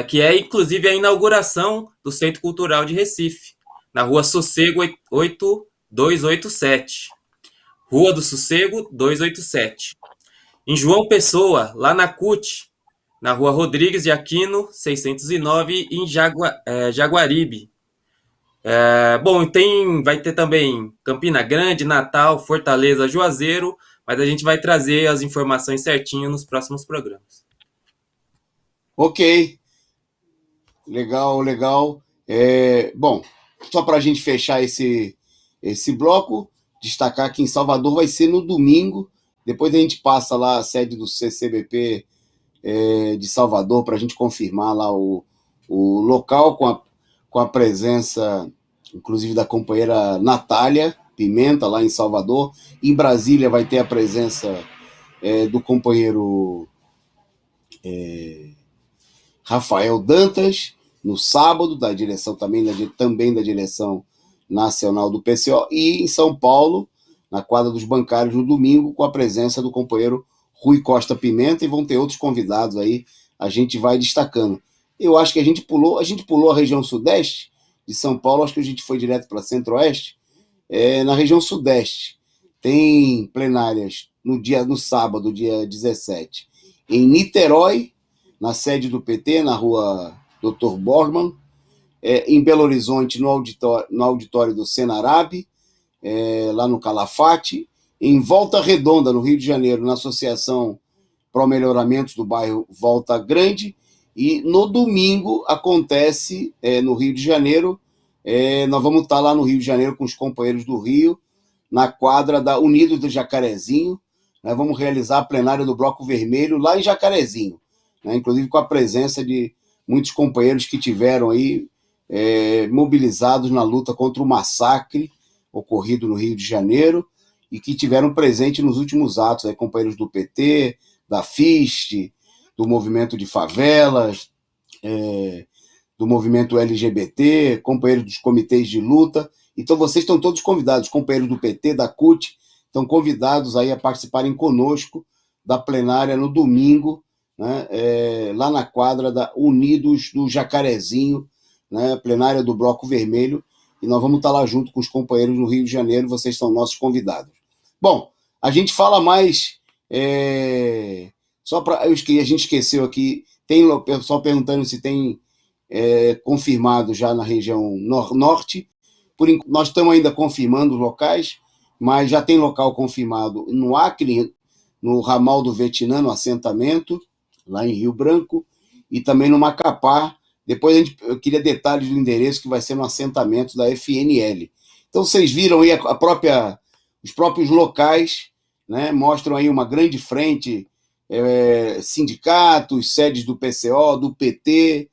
Speaker 2: que é inclusive a inauguração do Centro Cultural de Recife, na Rua Sossego 8287. Rua do Sossego 287. Em João Pessoa, lá na CUT, na Rua Rodrigues de Aquino 609, em Jaguaribe. Bom, vai ter também Campina Grande, Natal, Fortaleza, Juazeiro, mas a gente vai trazer as informações certinho nos próximos programas.
Speaker 1: Ok. Legal. Bom, só para a gente fechar esse bloco, destacar que em Salvador vai ser no domingo, depois a gente passa lá a sede do CCBP de Salvador para a gente confirmar lá o local com a presença, inclusive, da companheira Natália Pimenta, lá em Salvador. Em Brasília vai ter a presença do companheiro Rafael Dantas, no sábado, da direção também da direção nacional do PCO, e em São Paulo, na quadra dos bancários, no domingo, com a presença do companheiro Rui Costa Pimenta, e vão ter outros convidados aí, a gente vai destacando. Eu acho que a gente pulou a região sudeste de São Paulo, acho que a gente foi direto para centro-oeste. Na região sudeste, tem plenárias no sábado, dia 17, em Niterói, na sede do PT, na rua Dr. Bormann, em Belo Horizonte, no auditório do Senarab, lá no Calafate, em Volta Redonda, no Rio de Janeiro, na Associação para o Melhoramento do Bairro Volta Grande, e no domingo acontece no Rio de Janeiro, nós vamos estar lá no Rio de Janeiro com os companheiros do Rio, na quadra da Unidos do Jacarezinho. Nós vamos realizar a plenária do Bloco Vermelho lá em Jacarezinho, né? Inclusive com a presença de muitos companheiros que tiveram aí mobilizados na luta contra o massacre ocorrido no Rio de Janeiro e que tiveram presente nos últimos atos, companheiros do PT, da FIST, do movimento de favelas, do movimento LGBT, companheiros dos comitês de luta. Então vocês estão todos convidados, companheiros do PT, da CUT, estão convidados aí a participarem conosco da plenária no domingo, né, lá na quadra da Unidos do Jacarezinho, né, plenária do Bloco Vermelho, e nós vamos estar lá junto com os companheiros no Rio de Janeiro, vocês são nossos convidados. Bom, a gente fala mais, só para a gente esqueceu aqui, tem o pessoal perguntando se tem confirmado já na região norte. Nós estamos ainda confirmando os locais, mas já tem local confirmado no Acre, no ramal do Vietnã, no assentamento, lá em Rio Branco, e também no Macapá. Depois eu queria detalhes do endereço, que vai ser no assentamento da FNL. Então vocês viram aí os próprios locais, né, mostram aí uma grande frente, sindicatos, sedes do PCO, do PT,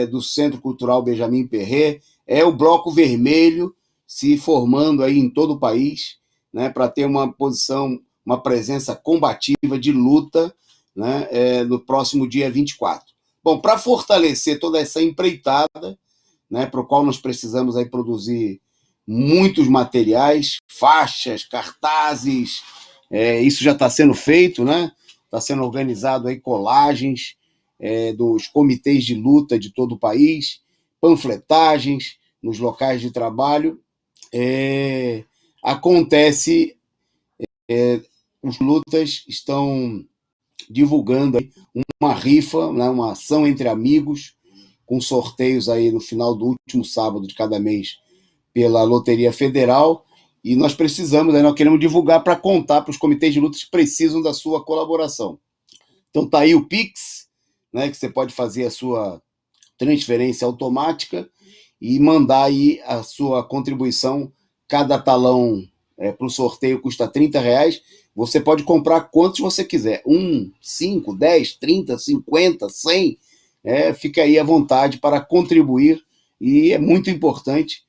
Speaker 1: do Centro Cultural Benjamin Perret, o Bloco Vermelho se formando aí em todo o país, né, para ter uma presença combativa de luta, né, no próximo dia 24. Bom, para fortalecer toda essa empreitada, né, para o qual nós precisamos aí produzir muitos materiais, faixas, cartazes, isso já está sendo feito, né? Está sendo organizado aí colagens dos comitês de luta de todo o país, panfletagens nos locais de trabalho. Acontece, os lutas estão divulgando aí uma rifa, né, uma ação entre amigos, com sorteios aí no final do último sábado de cada mês pela Loteria Federal, e nós precisamos, nós queremos divulgar para contar para os comitês de lutas que precisam da sua colaboração. Então tá aí o Pix, né, que você pode fazer a sua transferência automática e mandar aí a sua contribuição. Cada talão para o sorteio custa R$30. Você pode comprar quantos você quiser, 1, 5, 10, 30, 50, 100, fica aí à vontade para contribuir, e é muito importante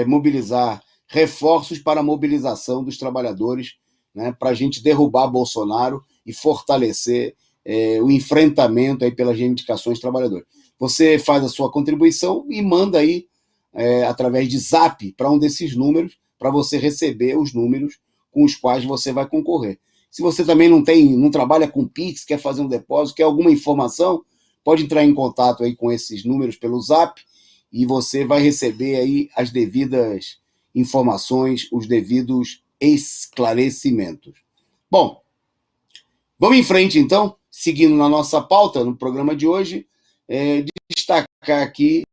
Speaker 1: mobilizar reforços para a mobilização dos trabalhadores, né, para a gente derrubar Bolsonaro e fortalecer o enfrentamento aí pelas reivindicações dos trabalhadores. Você faz a sua contribuição e manda aí, através de Zap, para um desses números, para você receber os números com os quais você vai concorrer. Se você também não trabalha com Pix, quer fazer um depósito, quer alguma informação, pode entrar em contato aí com esses números pelo Zap, e você vai receber aí as devidas informações, os devidos esclarecimentos. Bom, vamos em frente então, seguindo na nossa pauta, no programa de hoje, destacar aqui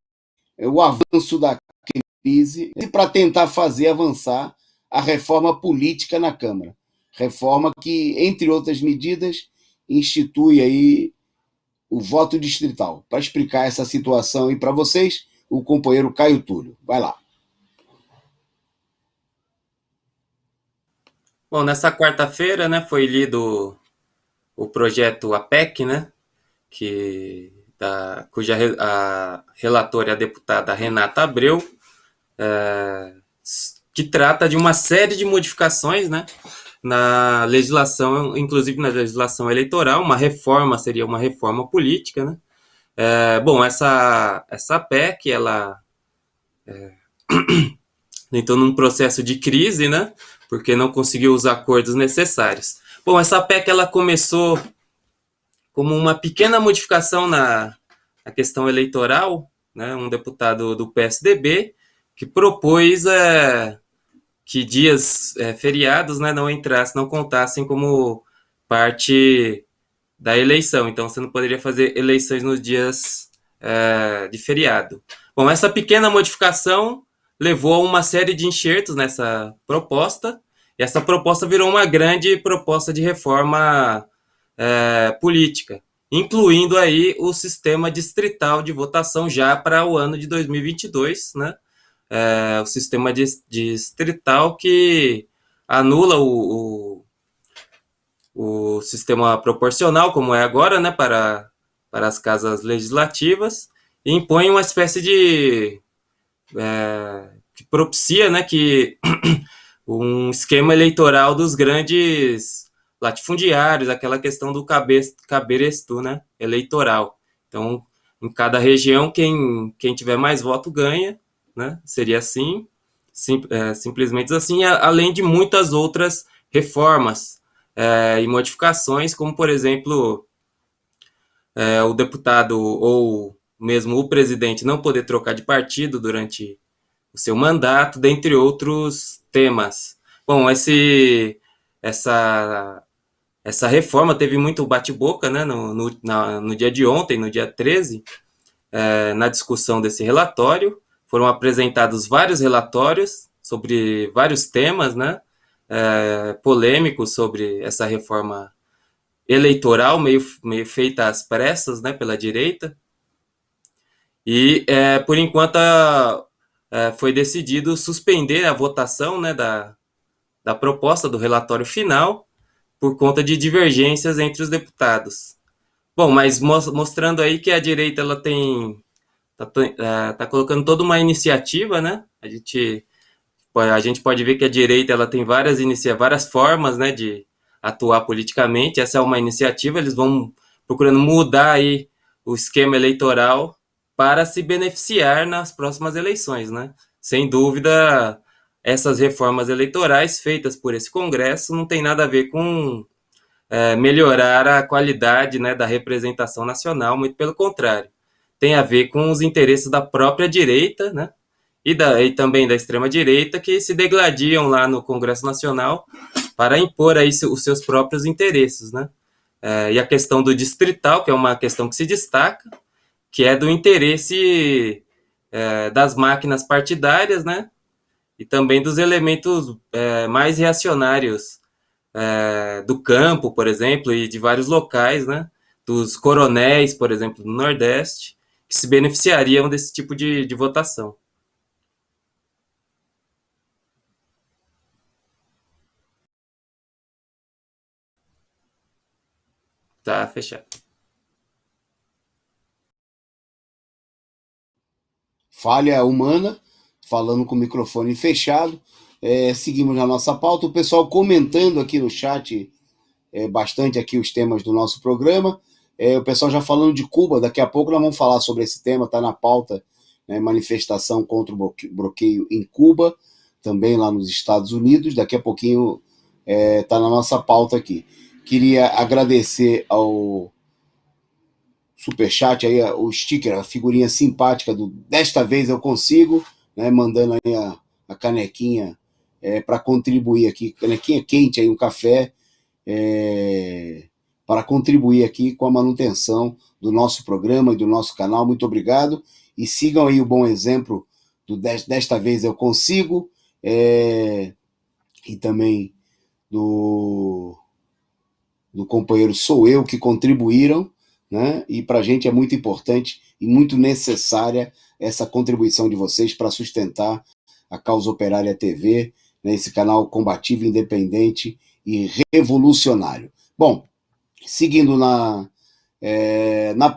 Speaker 1: o avanço da crise para tentar fazer avançar a reforma política na Câmara. Reforma que, entre outras medidas, institui aí o voto distrital. Para explicar essa situação aí para vocês, o companheiro Caio Túlio. Vai lá.
Speaker 2: Bom, nessa quarta-feira, né, foi lido o projeto APEC, né, cuja a relatora é a deputada Renata Abreu, que trata de uma série de modificações, né, na legislação, inclusive na legislação eleitoral. Uma reforma seria uma reforma política, né? Bom, essa PEC, ela entrou num processo de crise, né? Porque não conseguiu os acordos necessários. Bom, essa PEC, ela começou como uma pequena modificação na questão eleitoral, né? Um deputado do PSDB que propôs que dias feriados, né, não entrassem, não contassem como parte da eleição. Então, você não poderia fazer eleições nos dias de feriado. Bom, essa pequena modificação levou a uma série de enxertos nessa proposta, e essa proposta virou uma grande proposta de reforma política, incluindo aí o sistema distrital de votação já para o ano de 2022, né? O sistema distrital que anula o sistema proporcional, como é agora, né, para as casas legislativas, e impõe uma espécie de que propicia, né, que um esquema eleitoral dos grandes latifundiários, aquela questão do caberestu, né, eleitoral. Então, em cada região, quem tiver mais voto ganha, né, seria assim, simplesmente assim, além de muitas outras reformas e modificações, como, por exemplo, o deputado ou mesmo o presidente não poder trocar de partido durante o seu mandato, dentre outros temas. Bom, essa reforma teve muito bate-boca, né, no dia de ontem, no dia 13, na discussão desse relatório. Foram apresentados vários relatórios sobre vários temas, né, polêmicos sobre essa reforma eleitoral, meio feita às pressas, né, pela direita. E, por enquanto, foi decidido suspender a votação, né, da proposta do relatório final por conta de divergências entre os deputados. Bom, mas mostrando aí que a direita ela tá colocando toda uma iniciativa, né? A gente pode ver que a direita ela tem várias formas, né, de atuar politicamente. Essa é uma iniciativa, eles vão procurando mudar aí o esquema eleitoral para se beneficiar nas próximas eleições, né? Sem dúvida, essas reformas eleitorais feitas por esse Congresso não tem nada a ver com melhorar a qualidade, né, da representação nacional, muito pelo contrário. Tem a ver com os interesses da própria direita, né, e também da extrema-direita, que se degladiam lá no Congresso Nacional para impor aí os seus próprios interesses, né? E a questão do distrital, que é uma questão que se destaca, que é do interesse das máquinas partidárias, né? E também dos elementos mais reacionários do campo, por exemplo, e de vários locais, né? Dos coronéis, por exemplo, do Nordeste, que se beneficiariam desse tipo de votação. Tá fechado.
Speaker 1: Falha humana, falando com o microfone fechado. Seguimos na nossa pauta. O pessoal comentando aqui no chat bastante aqui os temas do nosso programa. O pessoal já falando de Cuba. Daqui a pouco nós vamos falar sobre esse tema. Está na pauta, né, manifestação contra o bloqueio em Cuba, também lá nos Estados Unidos. Daqui a pouquinho está na nossa pauta aqui. Queria agradecer ao superchat aí, o sticker, a figurinha simpática do Desta Vez Eu Consigo, né, mandando aí a canequinha para contribuir aqui, canequinha quente aí, um café, para contribuir aqui com a manutenção do nosso programa e do nosso canal. Muito obrigado, e sigam aí o bom exemplo do Desta Vez Eu Consigo, e também do companheiro Sou Eu, que contribuíram, né? E para a gente é muito importante e muito necessária essa contribuição de vocês para sustentar a Causa Operária TV, né? Esse canal combativo, independente e revolucionário. Bom, seguindo na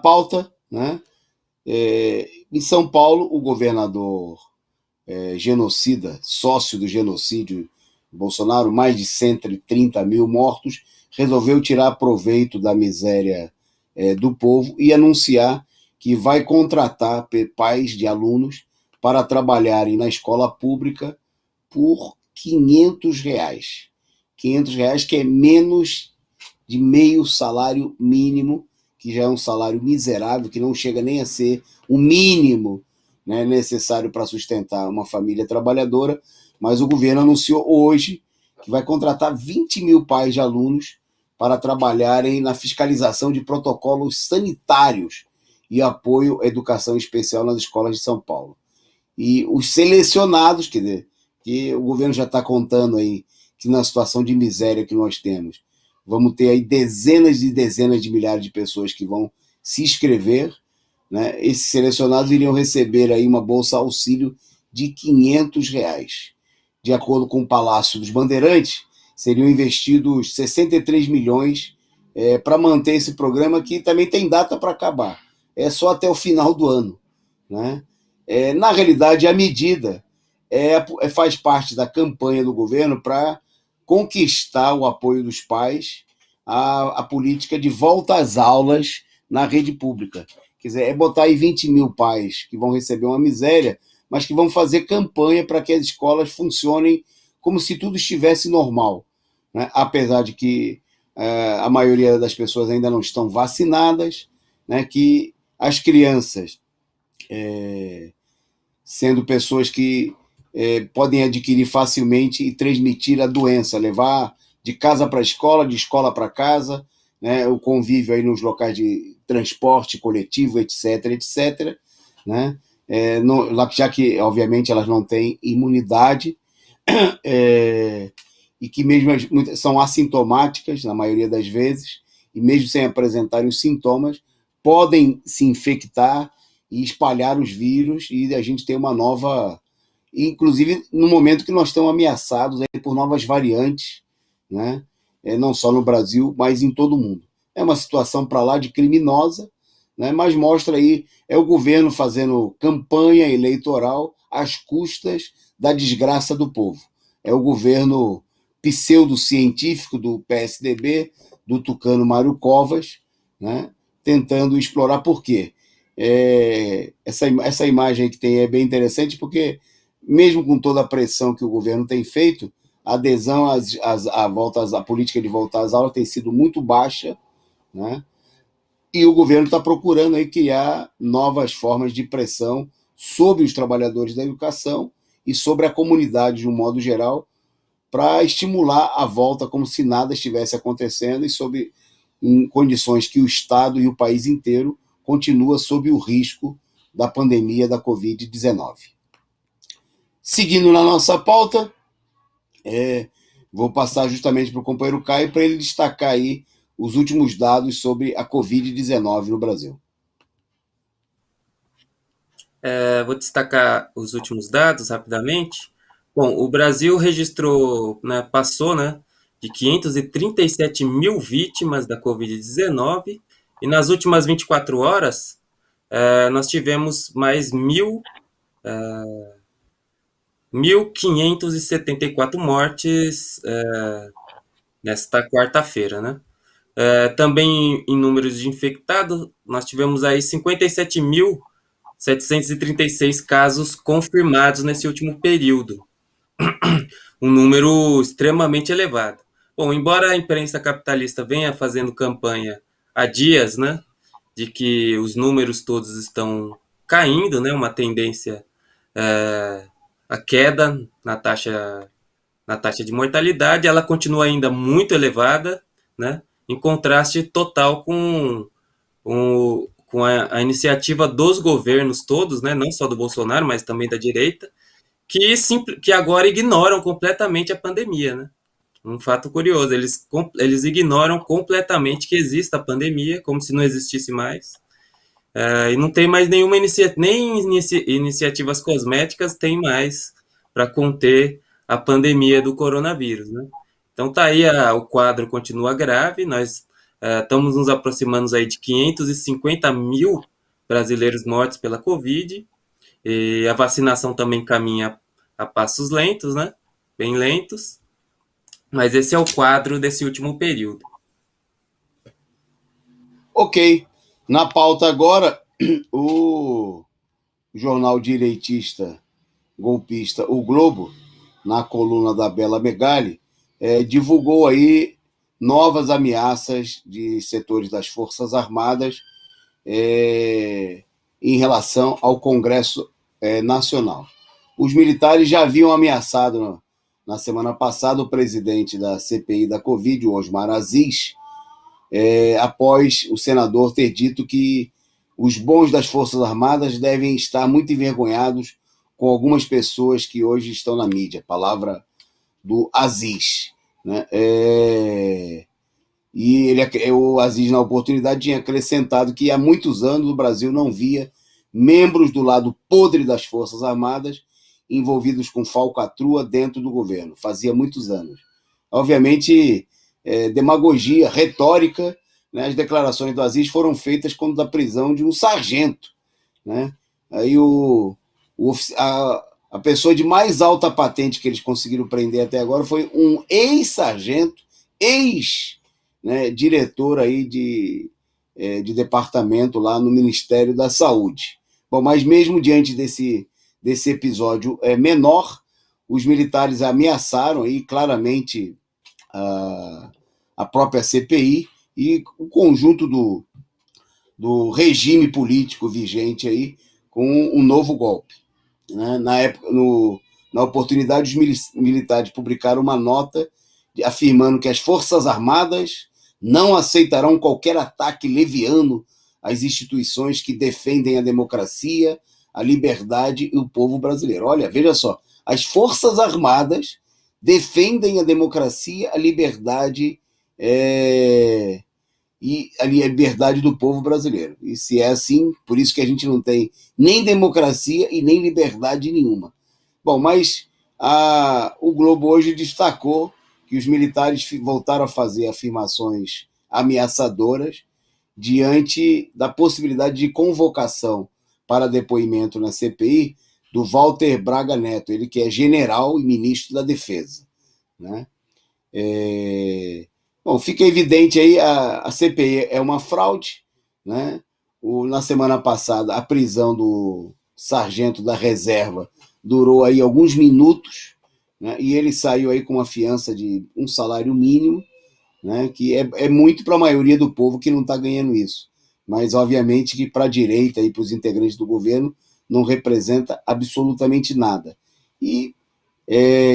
Speaker 1: pauta, né? Em São Paulo, o governador genocida, sócio do genocídio Bolsonaro, mais de 130 mil mortos, resolveu tirar proveito da miséria do povo e anunciar que vai contratar pais de alunos para trabalharem na escola pública por R$ 500. R$ 500, que é menos de meio salário mínimo, que já é um salário miserável, que não chega nem a ser o mínimo, né, necessário para sustentar uma família trabalhadora, mas o governo anunciou hoje que vai contratar 20 mil pais de alunos para trabalharem na fiscalização de protocolos sanitários e apoio à educação especial nas escolas de São Paulo. E os selecionados, quer dizer, que o governo já está contando aí que na situação de miséria que nós temos, vamos ter aí dezenas e dezenas de milhares de pessoas que vão se inscrever, né? Esses selecionados iriam receber aí uma bolsa auxílio de R$ 500. De acordo com o Palácio dos Bandeirantes, seriam investidos 63 milhões para manter esse programa, que também tem data para acabar. É só até o final do ano, né? Na realidade, a medida faz parte da campanha do governo para conquistar o apoio dos pais à política de volta às aulas na rede pública. Quer dizer, é botar aí 20 mil pais que vão receber uma miséria, mas que vão fazer campanha para que as escolas funcionem como se tudo estivesse normal, né? Apesar de que a maioria das pessoas ainda não estão vacinadas, né? Que as crianças, sendo pessoas que podem adquirir facilmente e transmitir a doença, levar de casa para a escola, de escola para casa, né, o convívio aí nos locais de transporte coletivo, etc, etc, né, já que, obviamente, elas não têm imunidade, e que mesmo são assintomáticas, na maioria das vezes, e mesmo sem apresentarem os sintomas, podem se infectar e espalhar os vírus, e a gente tem uma nova, inclusive no momento que nós estamos ameaçados aí por novas variantes, né? Não só no Brasil, mas em todo o mundo. É uma situação para lá de criminosa, né? Mas mostra aí, o governo fazendo campanha eleitoral às custas da desgraça do povo. É o governo pseudocientífico do PSDB, do tucano Mário Covas, né? Tentando explorar. Por quê? Essa imagem que tem é bem interessante, porque mesmo com toda a pressão que o governo tem feito, a adesão à política de volta às aulas tem sido muito baixa, né? E o governo está procurando aí criar novas formas de pressão sobre os trabalhadores da educação e sobre a comunidade de um modo geral, para estimular a volta como se nada estivesse acontecendo e em condições que o Estado e o país inteiro continua sob o risco da pandemia da Covid-19. Seguindo na nossa pauta, vou passar justamente para o companheiro Caio para ele destacar aí os últimos dados sobre a Covid-19 no Brasil.
Speaker 2: Vou destacar os últimos dados rapidamente. Bom, o Brasil registrou, né, passou, né, de 537 mil vítimas da Covid-19, e nas últimas 24 horas nós tivemos mais 1.574 mortes nesta quarta-feira, né? Também em números de infectados, nós tivemos aí 57.736 casos confirmados nesse último período, um número extremamente elevado. Bom, embora a imprensa capitalista venha fazendo campanha há dias, né, de que os números todos estão caindo, né, uma tendência à queda na taxa de mortalidade, ela continua ainda muito elevada, né, em contraste total com a iniciativa dos governos todos, né, não só do Bolsonaro, mas também da direita, que agora ignoram completamente a pandemia, né? Um fato curioso, eles ignoram completamente que exista a pandemia, como se não existisse mais, e não tem mais nenhuma iniciativas cosméticas tem mais para conter a pandemia do coronavírus, né? Então tá aí, o quadro continua grave, nós estamos nos aproximando aí de 550 mil brasileiros mortos pela Covid, E a vacinação também caminha a passos lentos, né? Bem lentos. Mas esse é o quadro desse último período.
Speaker 1: Ok. Na pauta agora, o jornal direitista golpista O Globo, na coluna da Bela Megali, divulgou aí novas ameaças de setores das Forças Armadas em relação ao Congresso Nacional. Os militares já haviam ameaçado na semana passada o presidente da CPI da Covid, o Osmar Aziz, após o senador ter dito que os bons das Forças Armadas devem estar muito envergonhados com algumas pessoas que hoje estão na mídia. Palavra do Aziz. Né? O Aziz, na oportunidade, tinha acrescentado que há muitos anos o Brasil não via membros do lado podre das Forças Armadas envolvidos com falcatrua dentro do governo. Fazia muitos anos. Obviamente, demagogia, retórica, né? As declarações do Aziz foram feitas quando da prisão de um sargento. Né? Aí a pessoa de mais alta patente que eles conseguiram prender até agora foi um ex-sargento, né, diretor aí de departamento lá no Ministério da Saúde. Bom, mas mesmo diante desse episódio menor, os militares ameaçaram aí claramente a própria CPI e o conjunto do regime político vigente aí com um novo golpe. Né? Na oportunidade, os militares publicaram uma nota afirmando que as Forças Armadas não aceitarão qualquer ataque leviano às instituições que defendem a democracia, a liberdade e o povo brasileiro. Olha, veja só, as Forças Armadas defendem a democracia, a liberdade e a liberdade do povo brasileiro. E se é assim, por isso que a gente não tem nem democracia e nem liberdade nenhuma. Bom, mas o Globo hoje destacou que os militares voltaram a fazer afirmações ameaçadoras diante da possibilidade de convocação para depoimento na CPI do Walter Braga Neto, ele que é general e ministro da Defesa. Né? Bom, fica evidente aí, a CPI é uma fraude. Né? Na semana passada, a prisão do sargento da reserva durou aí alguns minutos, né? E ele saiu aí com uma fiança de um salário mínimo, né? Que é muito para a maioria do povo que não está ganhando isso. Mas, obviamente, que para a direita e para os integrantes do governo não representa absolutamente nada. E,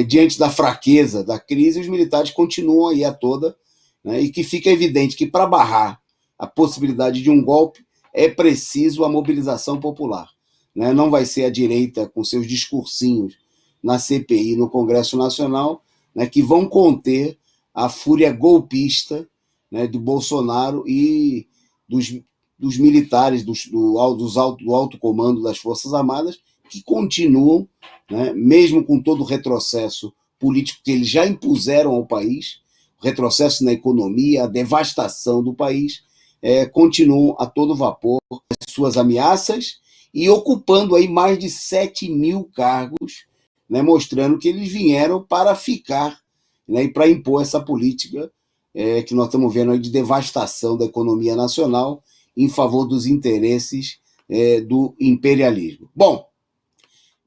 Speaker 1: diante da fraqueza da crise, os militares continuam aí a toda, né? E que fica evidente que para barrar a possibilidade de um golpe é preciso a mobilização popular. Né? Não vai ser a direita com seus discursinhos na CPI, no Congresso Nacional, né, que vão conter a fúria golpista, né, do Bolsonaro e dos militares, do alto comando das Forças Armadas, que continuam, né, mesmo com todo o retrocesso político que eles já impuseram ao país, o retrocesso na economia, a devastação do país, continuam a todo vapor as suas ameaças e ocupando aí mais de 7 mil cargos, né, mostrando que eles vieram para ficar, né, e para impor essa política que nós estamos vendo aí de devastação da economia nacional em favor dos interesses do imperialismo. Bom,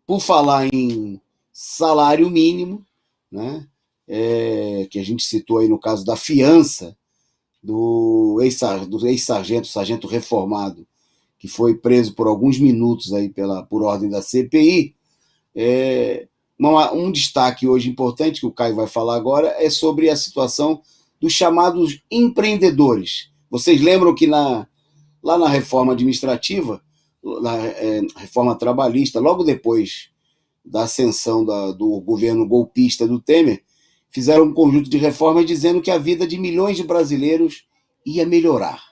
Speaker 1: por falar em salário mínimo, né, que a gente citou aí no caso da fiança do ex-sargento, sargento reformado, que foi preso por alguns minutos aí por ordem da CPI, um destaque hoje importante, que o Caio vai falar agora, é sobre a situação dos chamados empreendedores. Vocês lembram que lá na reforma administrativa, na reforma trabalhista, logo depois da ascensão do governo golpista do Temer, fizeram um conjunto de reformas dizendo que a vida de milhões de brasileiros ia melhorar,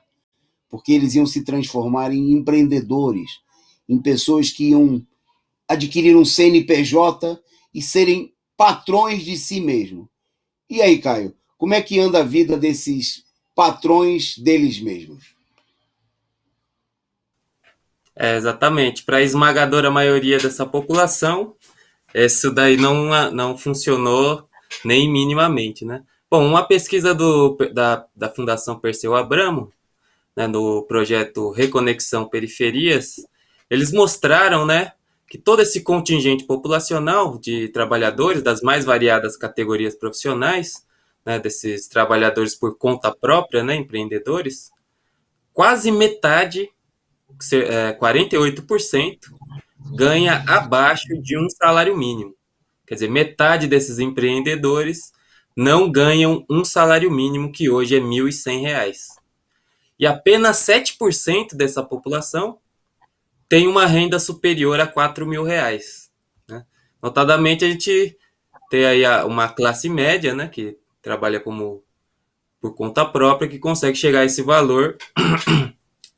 Speaker 1: porque eles iam se transformar em empreendedores, em pessoas que iam adquirir um CNPJ e serem patrões de si mesmo. E aí, Caio, como é que anda a vida desses patrões deles mesmos?
Speaker 2: Exatamente. Para a esmagadora maioria dessa população, isso daí não funcionou nem minimamente, né? Bom, uma pesquisa da Fundação Perseu Abramo, né, no projeto Reconexão Periferias, eles mostraram, né, que todo esse contingente populacional de trabalhadores das mais variadas categorias profissionais, né, desses trabalhadores por conta própria, né, empreendedores, quase metade, 48%, ganha abaixo de um salário mínimo. Quer dizer, metade desses empreendedores não ganham um salário mínimo, que hoje é R$ 1.100. E apenas 7% dessa população tem uma renda superior a R$ 4.000. Né? Notadamente, a gente tem aí uma classe média, né, que trabalha como por conta própria, que consegue chegar a esse valor,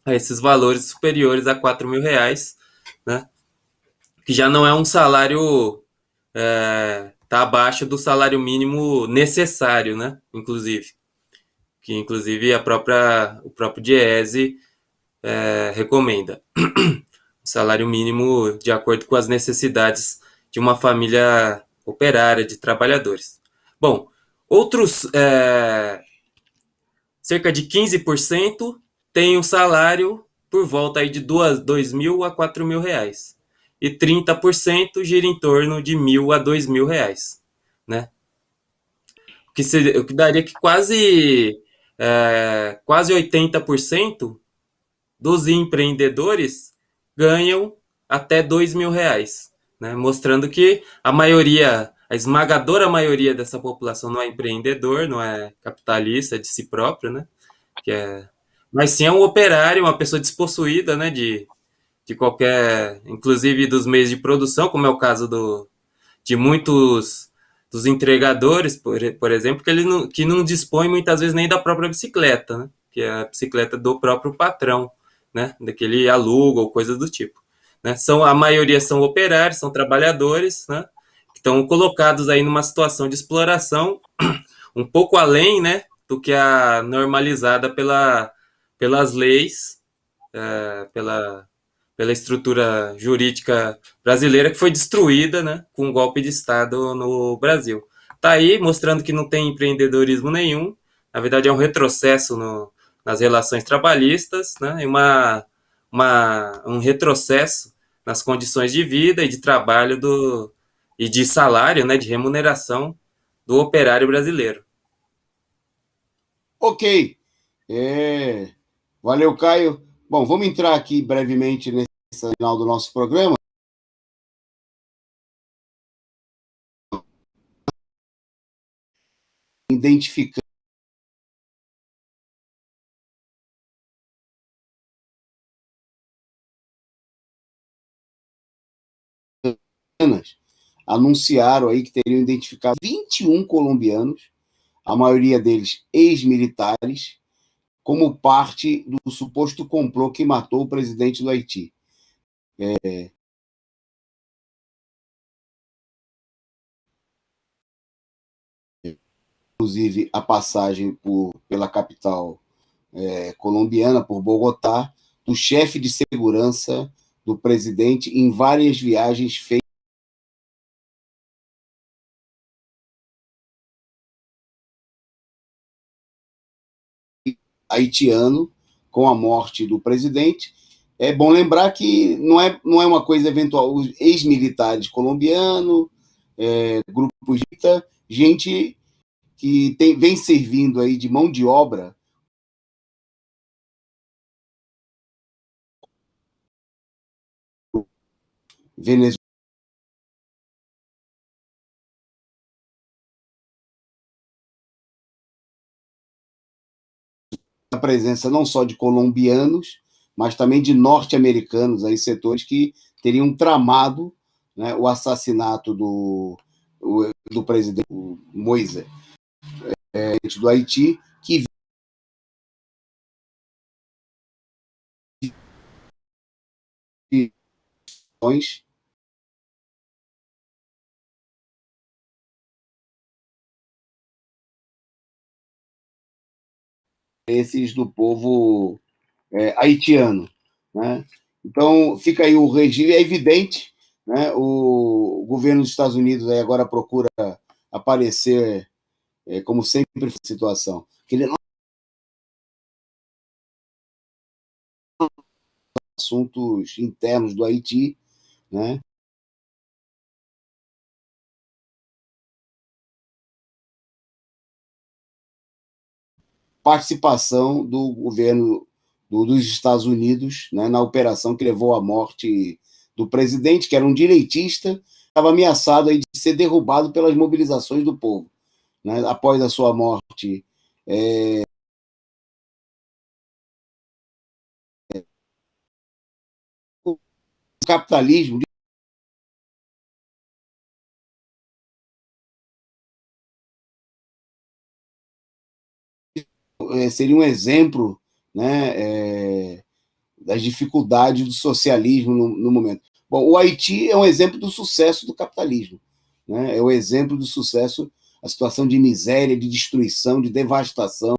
Speaker 2: a esses valores superiores a R$ 4.000, né, que já não é um salário, tá abaixo do salário mínimo necessário, né, inclusive, que inclusive o próprio Diese recomenda o salário mínimo de acordo com as necessidades de uma família operária, de trabalhadores. Bom, outros, cerca de 15% têm um salário por volta aí de R$ 2.000 a R$ 4.000. E 30% gira em torno de R$ 1.000 a R$ 2.000. Né? O que daria que quase 80% dos empreendedores ganham até R$ 2.000, né? Mostrando que a esmagadora maioria dessa população não é empreendedor, não é capitalista de si próprio, né? Mas sim é um operário, uma pessoa despossuída, né? De qualquer, inclusive dos meios de produção, como é o caso de muitos dos entregadores, por exemplo, que não dispõem muitas vezes nem da própria bicicleta, né? Que é a bicicleta do próprio patrão, né? Daquele aluga ou coisas do tipo. Né? A maioria são operários, são trabalhadores, né? Que estão colocados aí numa situação de exploração um pouco além, né? Do que a normalizada pelas leis, pela, pela estrutura jurídica brasileira, que foi destruída, né, com um golpe de Estado no Brasil. Está aí mostrando que não tem empreendedorismo nenhum, na verdade é um retrocesso nas relações trabalhistas, né, e um retrocesso nas condições de vida e de trabalho e de salário, né, de remuneração do operário brasileiro.
Speaker 1: Ok. Valeu, Caio. Bom, vamos entrar aqui brevemente nesse final do nosso programa. Identificando anunciaram aí que teriam identificado 21 colombianos, a maioria deles ex-militares, como parte do suposto complô que matou o presidente do Haiti. Inclusive, a passagem pela capital colombiana, por Bogotá, do chefe de segurança do presidente em várias viagens feitas haitiano com a morte do presidente. É bom lembrar que não é uma coisa eventual. Os ex-militares colombianos, grupos de gente que vem servindo aí de mão de obra venezuelana, a presença não só de colombianos, mas também de norte-americanos, aí setores que teriam tramado, né, o assassinato do presidente Moisés do Haiti, que esses do povo haitiano. Né? Então, fica aí o regime, é evidente, né? O governo dos Estados Unidos aí agora procura aparecer, como sempre, situação, que ele não assuntos internos do Haiti, né? Participação do governo dos Estados Unidos, né, na operação que levou à morte do presidente, que era um direitista, estava ameaçado aí de ser derrubado pelas mobilizações do povo. Né? Após a sua morte, o capitalismo seria um exemplo, né, das dificuldades do socialismo no momento. Bom, o Haiti é um exemplo do sucesso do capitalismo, né? É o exemplo do sucesso, a situação de miséria, de destruição, de devastação,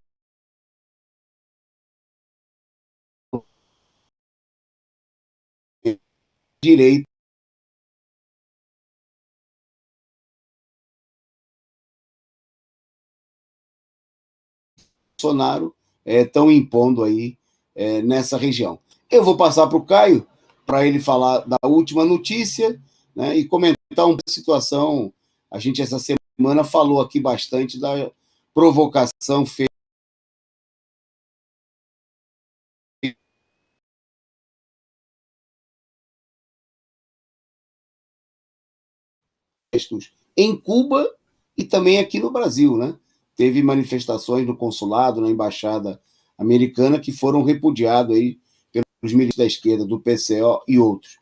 Speaker 1: direito Bolsonaro estão impondo aí nessa região. Eu vou passar para o Caio para ele falar da última notícia, né, e comentar uma situação. A gente essa semana falou aqui bastante da provocação feita em Cuba e também aqui no Brasil, né? Teve manifestações no consulado, na embaixada americana, que foram repudiados aí pelos militantes da esquerda, do PCO e outros.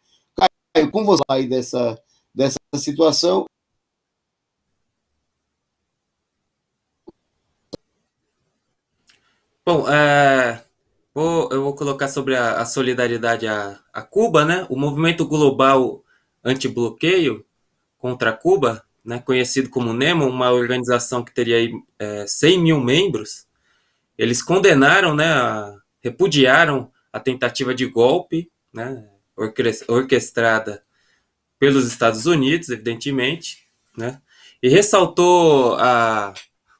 Speaker 1: Caio, como você vai dessa situação?
Speaker 2: Bom, eu vou colocar sobre a solidariedade a Cuba, né? O movimento global anti-bloqueio contra Cuba, né, conhecido como NEMO, uma organização que teria aí, 100 mil membros, eles condenaram, né, repudiaram a tentativa de golpe, né, orquestrada pelos Estados Unidos, evidentemente, né, e ressaltou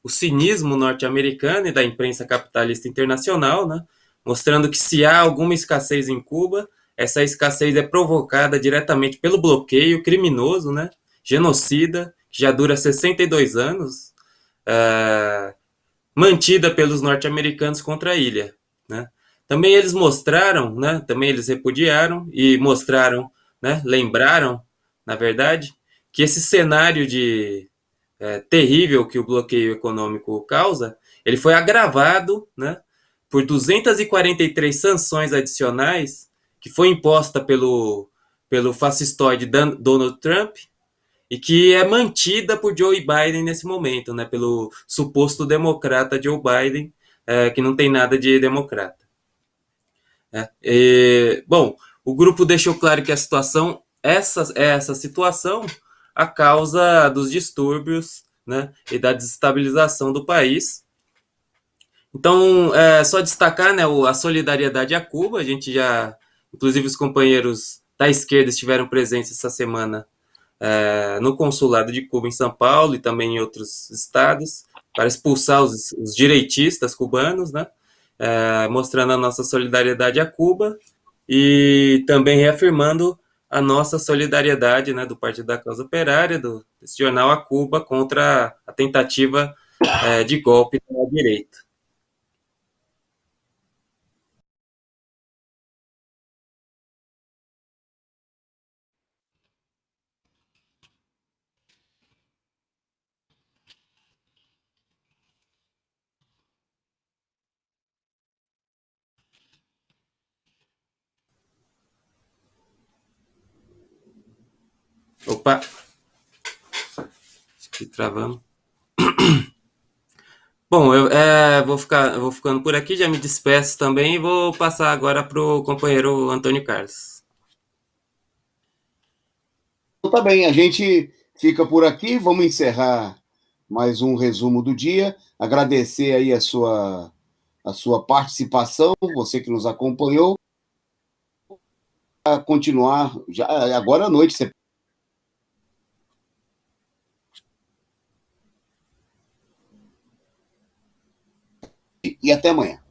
Speaker 2: o cinismo norte-americano e da imprensa capitalista internacional, né, mostrando que se há alguma escassez em Cuba, essa escassez é provocada diretamente pelo bloqueio criminoso, né, genocida, que já dura 62 anos, é, mantida pelos norte-americanos contra a ilha. Né? Também eles mostraram, né, também eles repudiaram e mostraram, né, lembraram, na verdade, que esse cenário de terrível que o bloqueio econômico causa, ele foi agravado, né, por 243 sanções adicionais que foi imposta pelo fascistoide Donald Trump e que é mantida por Joe Biden nesse momento, né, pelo suposto democrata Joe Biden, que não tem nada de democrata. Bom, o grupo deixou claro que a situação, essa situação, a causa dos distúrbios, né, e da desestabilização do país. Então, só destacar, né, a solidariedade a Cuba. A gente já, inclusive os companheiros da esquerda estiveram presentes essa semana no consulado de Cuba em São Paulo e também em outros estados para expulsar os direitistas cubanos, né? Mostrando a nossa solidariedade a Cuba e também reafirmando a nossa solidariedade, né, do Partido da Causa Operária, desse jornal a Cuba, contra a tentativa de golpe da direita. Opa, acho que travamos. Bom, eu vou ficando por aqui, já me despeço também e vou passar agora para o companheiro Antônio Carlos.
Speaker 1: Então, tá bem, a gente fica por aqui, vamos encerrar mais um resumo do dia, agradecer aí a sua participação, você que nos acompanhou. continuar já agora à noite. E até amanhã.